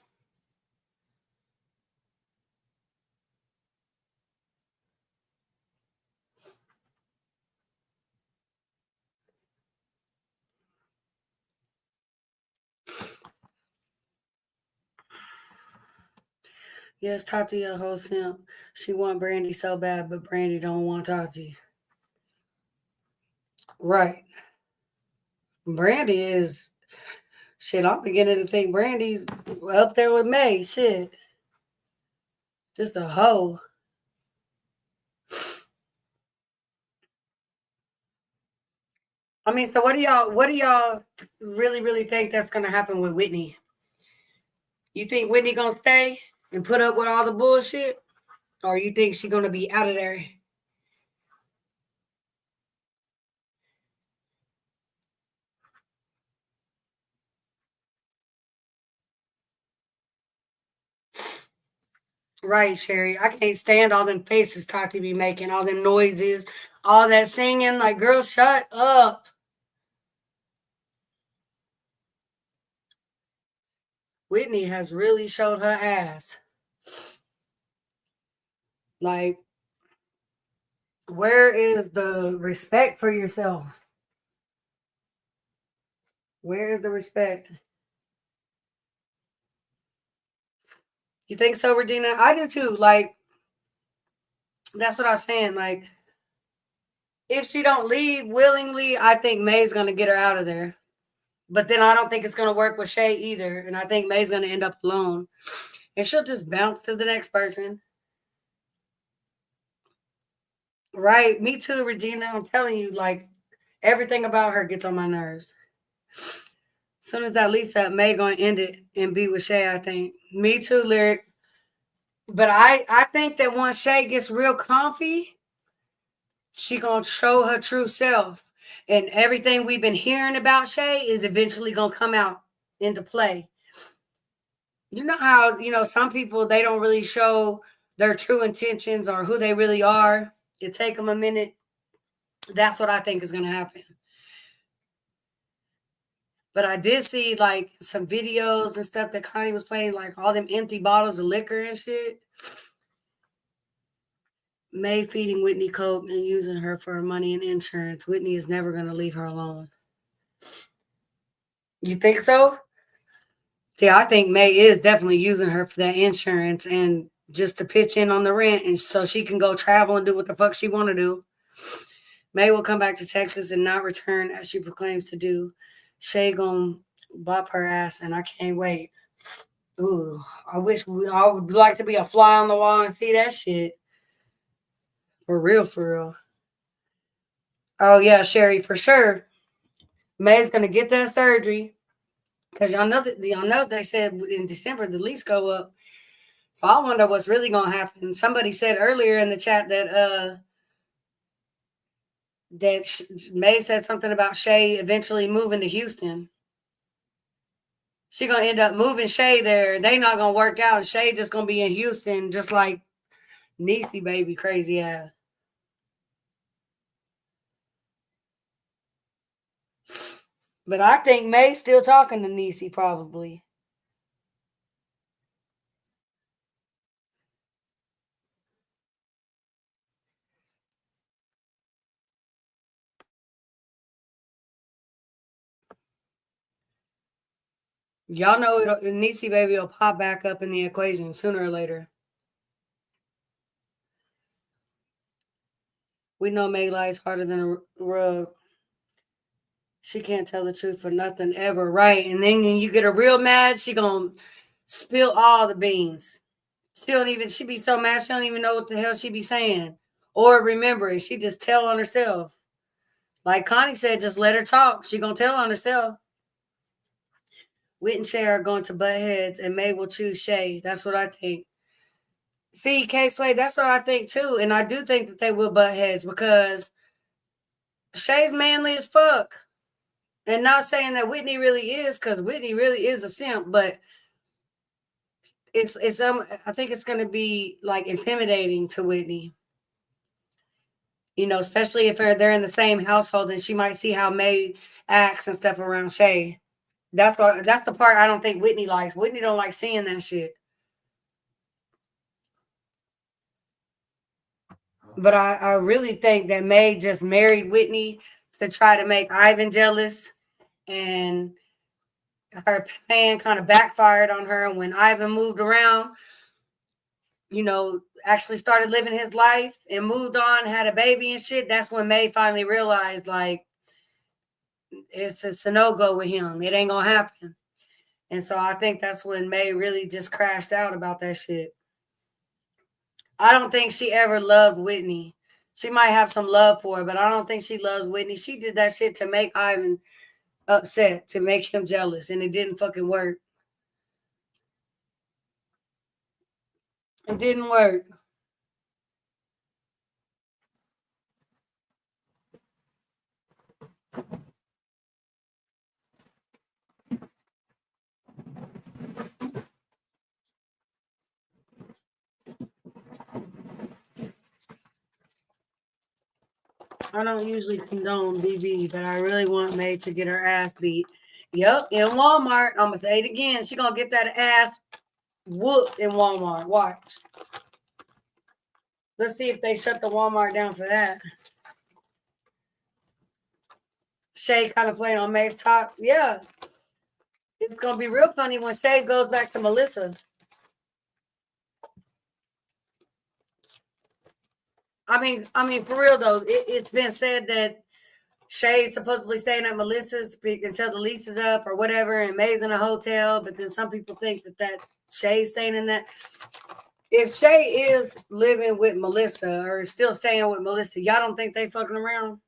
Yes, Tati a whole simp. She want Brandy so bad, but Brandy don't want Tati. Right. Brandy is shit. I'm beginning to think Brandy's up there with May. Shit, just a hoe. I mean, so what do y'all really think that's gonna happen with Whitney? You think Whitney gonna stay and put up with all the bullshit, or you think she gonna be out of there? Right, Sherry. I can't stand all them faces Tati be making, all them noises, all that singing. Like, girl, shut up. Whitney has really showed her ass. Like, where is the respect for yourself? Where is the respect? You think so, Regina? I do too. Like, that's what I was saying. Like, if she don't leave willingly, I think May's gonna get her out of there. But then I don't think it's gonna work with Shay either. And I think May's gonna end up alone. And she'll just bounce to the next person. Right. Me too, Regina. I'm telling you, like, everything about her gets on my nerves. As soon as that leaves up, May gonna end it and be with Shay, I think. Me too, Lyric. But I think that once Shay gets real comfy, she gonna show her true self. And everything we've been hearing about Shay is eventually gonna come out into play. You know how, some people they don't really show their true intentions or who they really are. It take them a minute. That's what I think is gonna happen. But I did see like some videos and stuff that Connie was playing, like all them empty bottles of liquor and shit. May feeding Whitney coke and using her for her money and insurance. Whitney is never going to leave her alone. You think so? See, I think May is definitely using her for that insurance and just to pitch in on the rent, and so she can go travel and do what the fuck she want to do. May will come back to Texas and not return as she proclaims to do. Shay gonna bop her ass, and I can't wait. Ooh, I would like to be a fly on the wall and see that shit. For real, for real. Oh yeah, Sherry, for sure. May's gonna get that surgery because y'all know they said in December the lease go up. So I wonder what's really gonna happen. Somebody said earlier in the chat that May said something about Shay eventually moving to Houston. She gonna end up moving Shay there. They not gonna work out, and Shay just gonna be in Houston, just like Niecy baby crazy ass. But I think May's still talking to Niecy probably. Y'all know Niecy baby will pop back up in the equation sooner or later. We know May lies harder than a rug. She can't tell the truth for nothing ever, right? And then when you get her real mad, she gonna spill all the beans. She be so mad she don't even know what the hell she be saying. Or remember it. She just tell on herself. Like Connie said, just let her talk. She gonna tell on herself. Whit and Shay are going to butt heads, and May will choose Shay. That's what I think. See, K Sway, that's what I think too. And I do think that they will butt heads because Shay's manly as fuck. And not saying that Whitney really is, because Whitney really is a simp, but it's I think it's gonna be like intimidating to Whitney. You know, especially if they're in the same household and she might see how May acts and stuff around Shay. That's the part I don't think Whitney likes. Whitney don't like seeing that shit. But I really think that May just married Whitney to try to make Ivan jealous, and her plan kind of backfired on her. And when Ivan moved around, you know, actually started living his life and moved on, had a baby and shit, that's when May finally realized, like, it's a no-go with him. It ain't gonna happen. And so I think that's when May really just crashed out about that shit. I don't think she ever loved Whitney. She might have some love for her, but I don't think she loves Whitney. She did that shit to make Ivan upset, to make him jealous, and it didn't fucking work. It didn't work. I don't usually condone BB, but I really want May to get her ass beat. Yep, in Walmart. I'm gonna say it again. She gonna get that ass whooped in Walmart. Watch. Let's see if they shut the Walmart down for that. Shay kind of playing on May's top. Yeah, it's gonna be real funny when Shay goes back to Melissa. I mean, for real though, it's been said that Shay's supposedly staying at Melissa's until the lease is up or whatever, and May's in a hotel. But then some people think that Shay's staying in that. If Shay is living with Melissa or still staying with Melissa, y'all don't think they fucking around?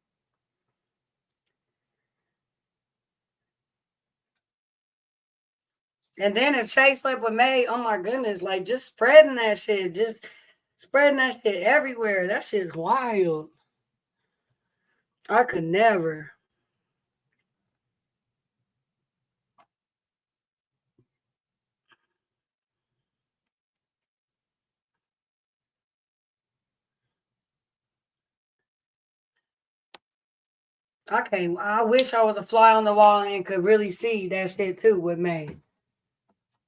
And then if Shay slept with May, oh my goodness, like just spreading that shit, just spreading that shit everywhere. That shit's wild. I could never. I can't. I wish I was a fly on the wall and could really see that shit too with May.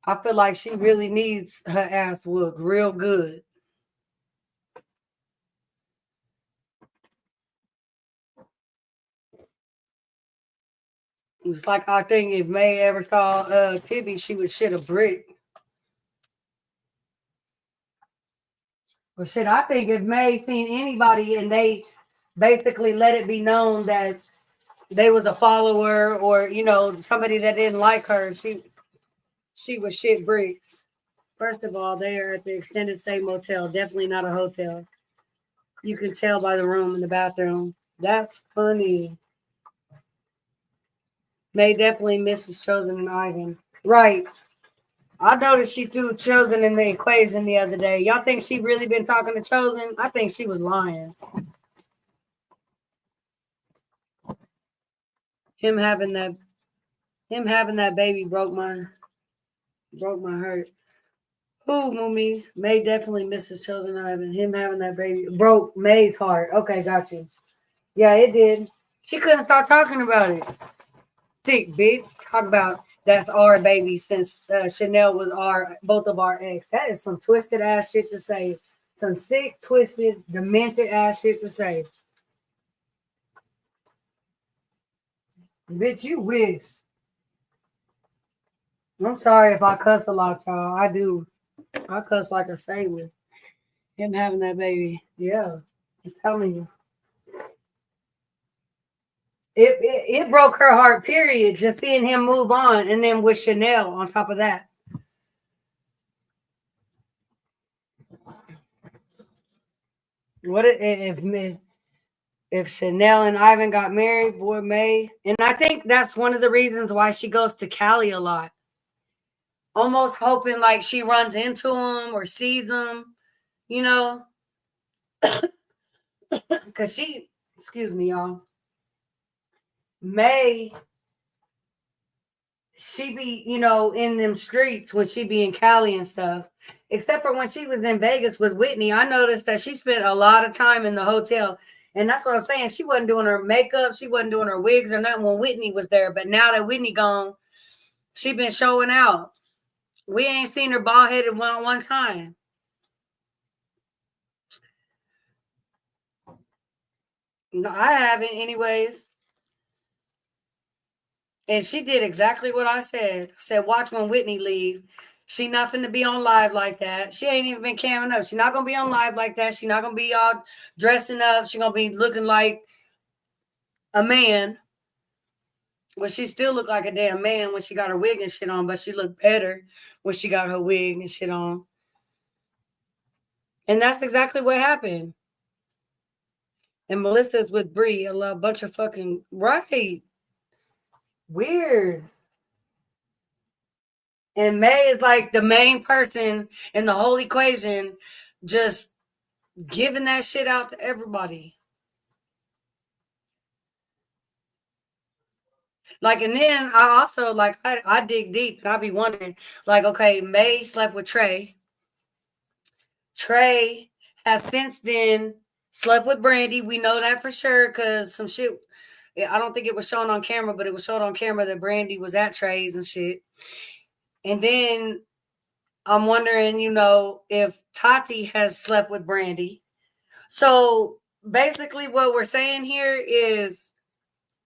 I feel like she really needs her ass whooped real good. It's like I think if May ever saw Tibby, she would shit a brick. But shit, I think if May seen anybody and they basically let it be known that they was a follower or somebody that didn't like her, she would shit bricks. First of all, they are at the extended stay motel, definitely not a hotel. You can tell by the room and the bathroom. That's funny. May definitely misses Chosen and Ivan. Right. I noticed she threw Chosen in the equation the other day. Y'all think she really been talking to Chosen? I think she was lying. Him having that baby broke my heart. Who, Moomies? May definitely misses Chosen Ivan. Him having that baby broke May's heart. Okay, got you. Yeah, it did. She couldn't stop talking about it. Thick bitch. Talk about that's our baby since Chanel was both of our ex. That is some twisted ass shit to say. Some sick, twisted, demented ass shit to say. Bitch, you wish. I'm sorry if I cuss a lot, y'all. I do. I cuss like a sailor. Him having that baby. Yeah. I'm telling you. It broke her heart, period. Just seeing him move on, and then with Chanel on top of that. What if Chanel and Ivan got married, boy, May, and I think that's one of the reasons why she goes to Cali a lot. almost hoping like she runs into him or sees him, you know, because she, excuse me, y'all, May, she be, in them streets when she be in Cali and stuff. Except for when she was in Vegas with Whitney, I noticed that she spent a lot of time in the hotel. And that's what I'm saying. She wasn't doing her makeup. She wasn't doing her wigs or nothing when Whitney was there. But now that Whitney gone, she been showing out. We ain't seen her bald headed one time. No, I haven't, anyways. And she did exactly what I said. I said, watch when Whitney leave. She not finna be on live like that. She ain't even been camming up. She not gonna be on live like that. She not gonna be all dressing up. She gonna be looking like a man. Well, she still look like a damn man when she got her wig and shit on, but she looked better when she got her wig and shit on. And that's exactly what happened. And Melissa's with Bree, a bunch of fucking right. Weird. And May is like the main person in the whole equation, just giving that shit out to everybody. Like, and then I also like I dig deep and I be wondering, like, okay, May slept with Trey. Trey has since then slept with Brandy. We know that for sure because some shit. I don't think it was shown on camera, but it was shown on camera that Brandy was at Trey's and shit. And then I'm wondering, if Tati has slept with Brandy. So basically, what we're saying here is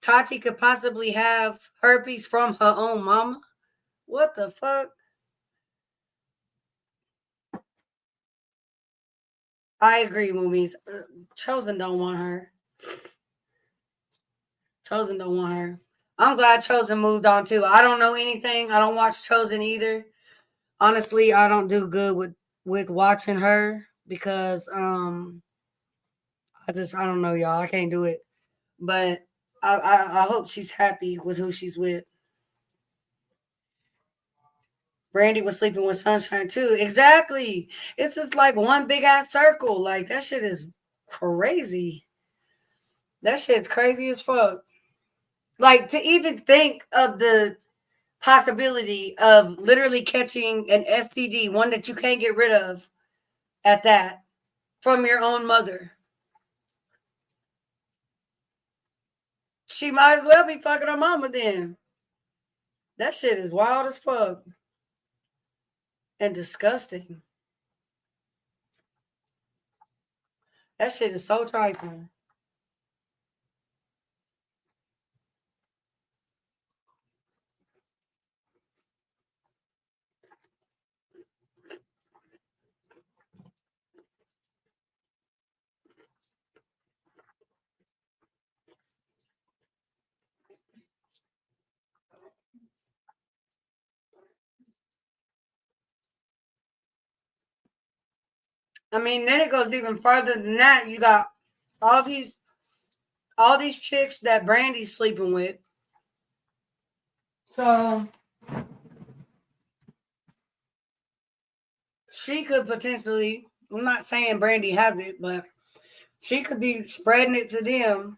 Tati could possibly have herpes from her own mama. What the fuck? I agree, movies. Chosen don't want her. Chosen don't want her. I'm glad Chosen moved on too. I don't know anything. I don't watch Chosen either. Honestly, I don't do good with watching her because I don't know, y'all. I can't do it. But I hope she's happy with who she's with. Brandy was sleeping with Sunshine too. Exactly. It's just like one big ass circle. Like that shit is crazy. That shit's crazy as fuck. Like to even think of the possibility of literally catching an STD, one that you can't get rid of at that, from your own mother. She might as well be fucking her mama then. That shit is wild as fuck and disgusting. That shit is so trifling. I mean, then it goes even further than that. You got all these all these chicks that Brandy's sleeping with. So she could potentially, I'm not saying Brandy has it, but she could be spreading it to them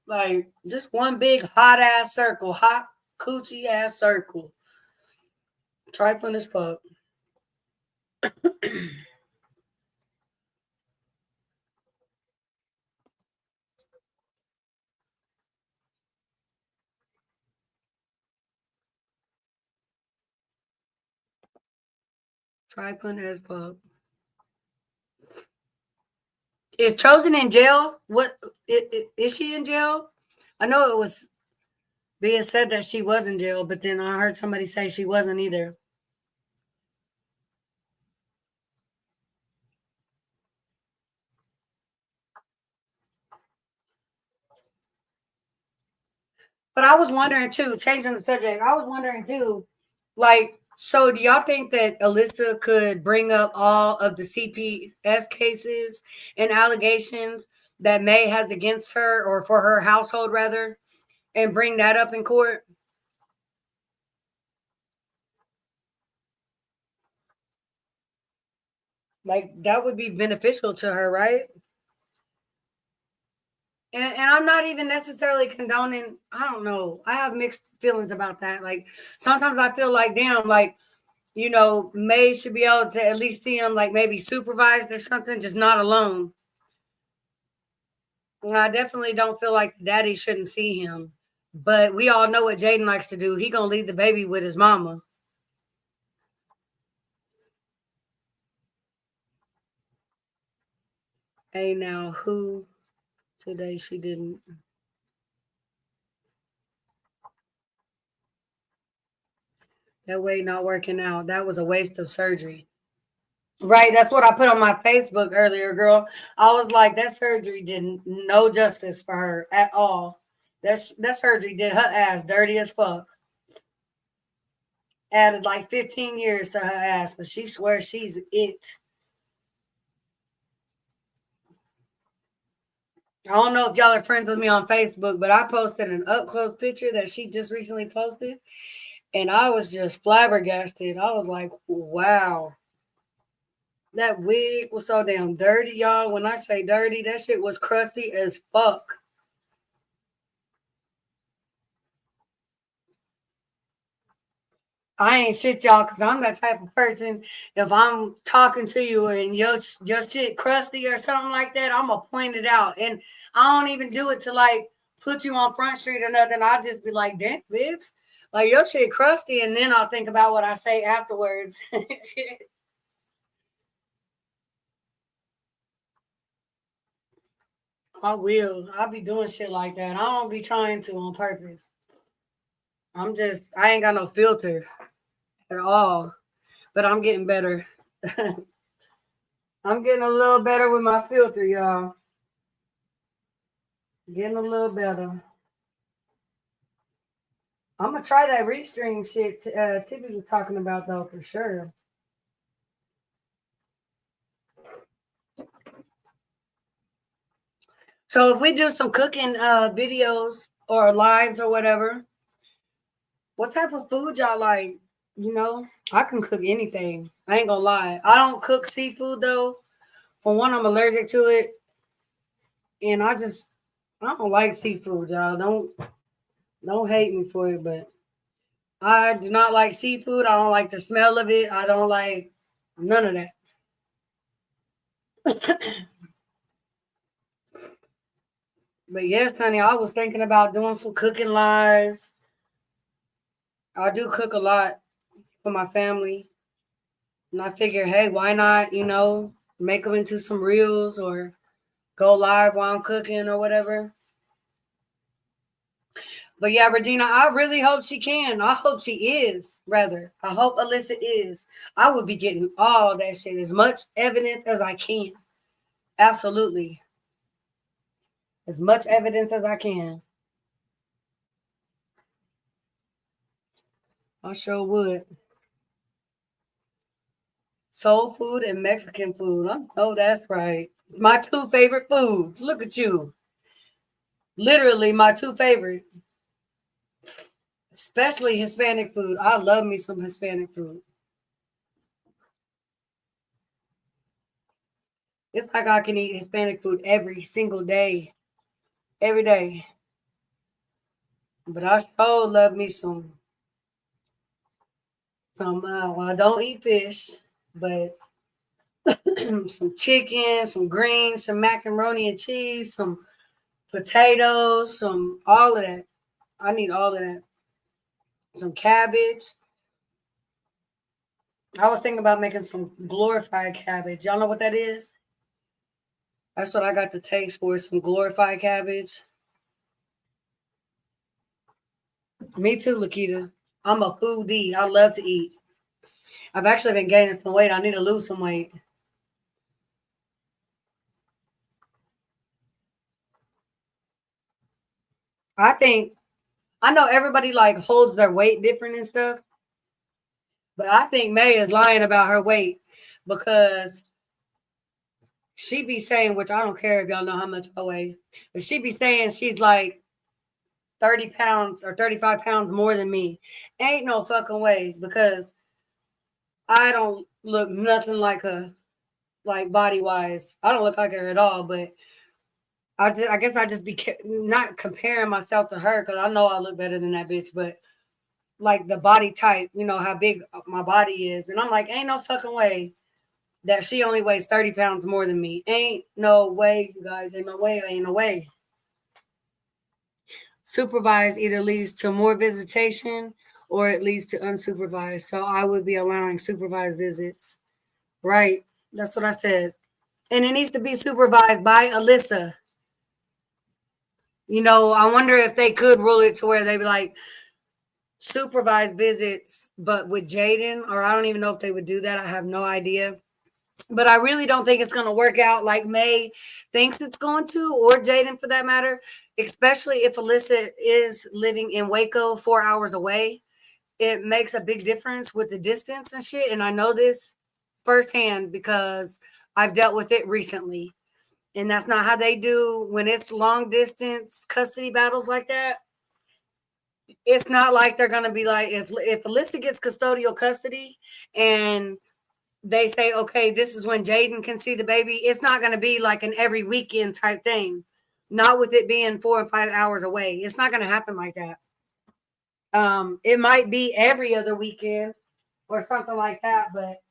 like just one big hot ass circle, hot coochie ass circle. Trifling as fuck. Trifling as fuck. Is Chosen in jail? What is she in jail? I know it was being said that she was in jail, but then I heard somebody say she wasn't either. But I was wondering too, changing the subject, I was wondering too, like, so do y'all think that Alyssa could bring up all of the CPS cases and allegations that May has against her or for her household rather, and bring that up in court? Like that would be beneficial to her, right? And I'm not even necessarily condoning. I don't know. I have mixed feelings about that. Like sometimes I feel like, damn, like maids should be able to at least see him, like maybe supervised or something, just not alone. And I definitely don't feel like daddy shouldn't see him. But we all know what Jaden likes to do. He gonna leave the baby with his mama. Hey, now who today she didn't? That way not working out. That was a waste of surgery. Right, that's what I put on my Facebook earlier, girl. I was like, that surgery did no justice for her at all. That surgery did her ass dirty as fuck. Added like 15 years to her ass, but she swears she's it. I don't know if y'all are friends with me on Facebook, but I posted an up close picture that she just recently posted, and I was just flabbergasted. I was like, wow. That wig was so damn dirty, y'all. When I say dirty, that shit was crusty as fuck. I ain't shit, y'all, because I'm that type of person. If I'm talking to you and your shit crusty or something like that, I'm going to point it out. And I don't even do it to like put you on Front Street or nothing. I'll just be like, damn, bitch. Like your shit crusty. And then I'll think about what I say afterwards. I will. I'll be doing shit like that. I don't be trying to on purpose. I ain't got no filter at all. But I'm getting better. I'm getting a little better with my filter, y'all. Getting a little better. I'm gonna try that restream shit Tippy was talking about though for sure. So if we do some cooking videos or lives or whatever, what type of food y'all like? I can cook anything. I ain't gonna lie. I don't cook seafood though. For one, I'm allergic to it, and I don't like seafood, y'all. Don't hate me for it, but I do not like seafood. I don't like the smell of it. I don't like none of that. But yes, honey, I was thinking about doing some cooking lives. I do cook a lot for my family. And I figure, hey, why not, make them into some reels or go live while I'm cooking or whatever. But yeah, Regina, I really hope she can. I hope she is, rather. I hope Alyssa is. I would be getting all that shit, as much evidence as I can. Absolutely. As much evidence as I can. I sure would. Soul food and Mexican food. Oh, that's right. My two favorite foods. Look at you. Literally my two favorite. Especially Hispanic food. I love me some Hispanic food. It's like I can eat Hispanic food every single day. Every day. But I so love me well, I don't eat fish, but some chicken, some greens, some macaroni and cheese, some potatoes, some all of that. I need all of that. Some cabbage. I was thinking about making some glorified cabbage. Y'all know what that is? That's what I got the taste for, some glorified cabbage. Me too, Lakita. I'm a foodie. I love to eat. I've actually been gaining some weight. I need to lose some weight. I think I know everybody like holds their weight different and stuff, but I think May is lying about her weight because she be saying, which I don't care if y'all know how much I weigh, but she be saying she's like 30 pounds or 35 pounds more than me. Ain't no fucking way because I don't look nothing like her. like body wise. I don't look like her at all, but I guess I just be not comparing myself to her because I know I look better than that bitch, but like the body type, you know how big my body is, and I'm like, ain't no fucking way that she only weighs 30 pounds more than me. Ain't no way, you guys. Ain't no way. Ain't no way. Supervised either leads to more visitation or it leads to unsupervised. So I would be allowing supervised visits. Right. That's what I said. And it needs to be supervised by Alyssa. You know, I wonder if they could rule it to where they'd be like supervised visits, but with Jaden, or I don't even know if they would do that. I have no idea. But I really don't think it's going to work out like May thinks it's going to, or Jaden for that matter, especially if Alyssa is living in Waco 4 hours away. It makes a big difference with the distance and shit. And I know this firsthand because I've dealt with it recently. And that's not how they do when it's long distance custody battles like that. It's not like they're going to be like, if Alyssa gets custodial custody and they say, okay, this is when Jaden can see the baby. It's not going to be like an every weekend type thing. Not with it being 4 and 5 hours away. It's not going to happen like that. It might be every other weekend or something like that, but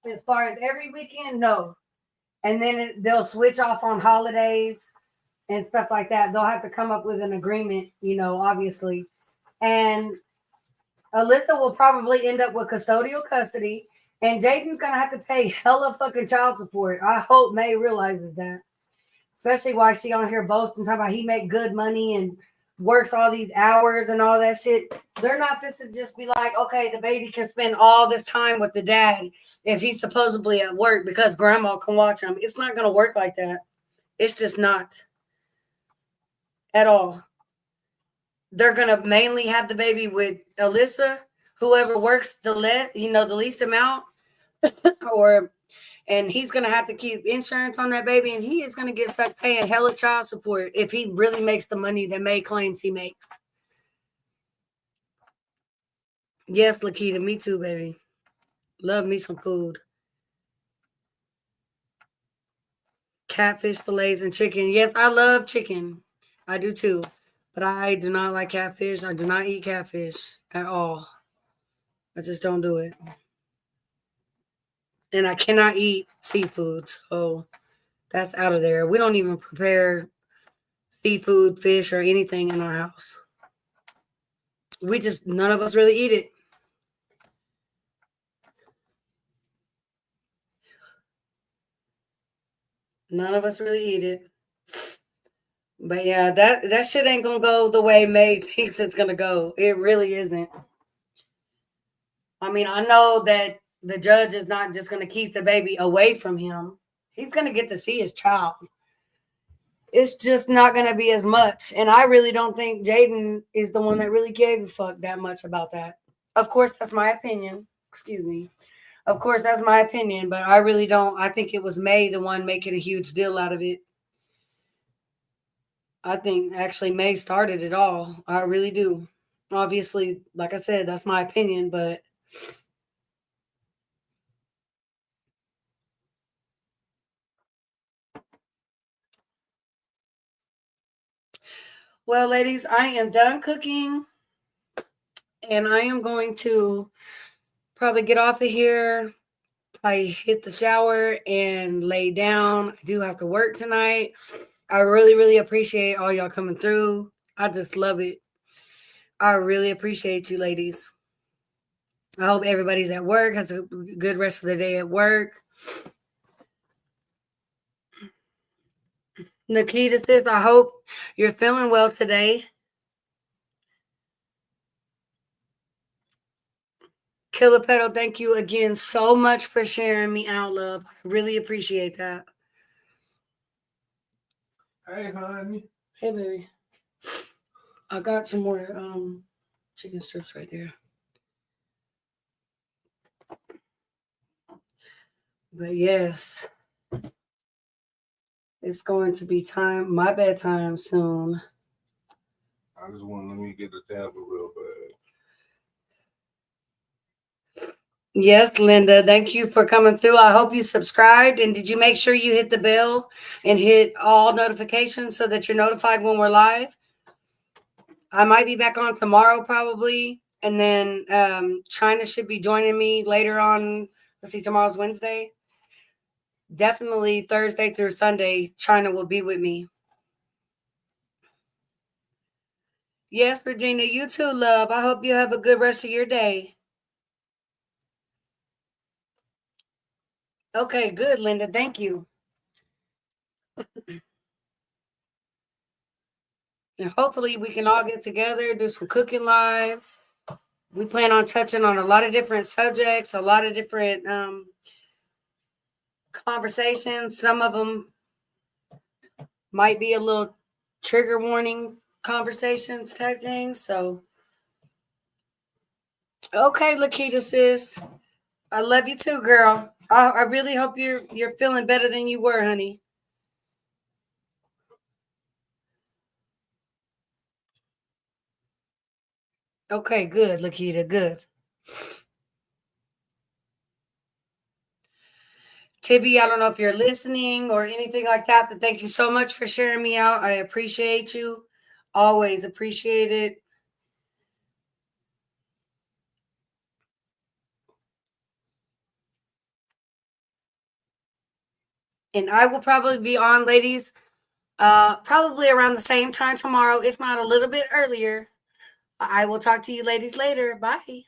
as far as every weekend, no. And then they'll switch off on holidays and stuff like that. They'll have to come up with an agreement, you know, obviously. And Alyssa will probably end up with custodial custody, and Jaden's gonna have to pay hella fucking child support. I hope May realizes that, especially while she on here boasting talking about he make good money and works all these hours and all that shit. They're not this to just be like, okay, the baby can spend all this time with the dad if he's supposedly at work because grandma can watch him. It's not gonna work like that. It's just not at all. They're gonna mainly have the baby with Alyssa, whoever works the the least amount, or and he's gonna have to keep insurance on that baby, and he is gonna get stuck paying hella child support if he really makes the money that May claims he makes. Yes, Lakita, me too, baby. Love me some food. Catfish fillets and chicken. Yes, I love chicken. I do too. But I do not like catfish. I do not eat catfish at all. I just don't do it. And I cannot eat seafood. So that's out of there. We don't even prepare seafood, fish, or anything in our house. We just, none of us really eat it. None of us really eat it. But yeah, that shit ain't gonna go the way May thinks it's gonna go. It really isn't. I mean, I know that the judge is not just gonna keep the baby away from him. He's gonna get to see his child. It's just not gonna be as much. And I really don't think Jaden is the one that really gave a fuck that much about that. Of course, that's my opinion. Excuse me. Of course, that's my opinion, but I really don't. I think it was May the one making a huge deal out of it. I think actually May started it all. I really do. Obviously, like I said, that's my opinion, but well, ladies, I am done cooking and I am going to probably get off of here. I hit the shower and lay down. I do have to work tonight. I really, really appreciate all y'all coming through. I just love it. I really appreciate you, ladies. I hope everybody's at work, has a good rest of the day at work. Nikita says, I hope you're feeling well today. Killer Petal, thank you again so much for sharing me out, love. I really appreciate that. Hey, honey. Hey, baby. I got some more chicken strips right there. But yes, it's going to be time, my bedtime soon. I just want to let me get the tablet real bad. Yes, Linda. Thank you for coming through. I hope you subscribed. And did you make sure you hit the bell and hit all notifications so that you're notified when we're live? I might be back on tomorrow probably. And then China should be joining me later on. Let's see, tomorrow's Wednesday. Definitely Thursday through Sunday, China will be with me. Yes, Regina, you too, love. I hope you have a good rest of your day. Okay, good, Linda. Thank you. And hopefully we can all get together, do some cooking lives. We plan on touching on a lot of different subjects, a lot of different conversations. Some of them might be a little trigger warning conversations type things. So, okay, Lakita sis, I love you too, girl. I really hope you're feeling better than you were, honey. Okay, good, Lakita, good. Tibby, I don't know if you're listening or anything like that, but thank you so much for sharing me out. I appreciate you. Always appreciate it. And I will probably be on, ladies, probably around the same time tomorrow, if not a little bit earlier. I will talk to you ladies later. Bye.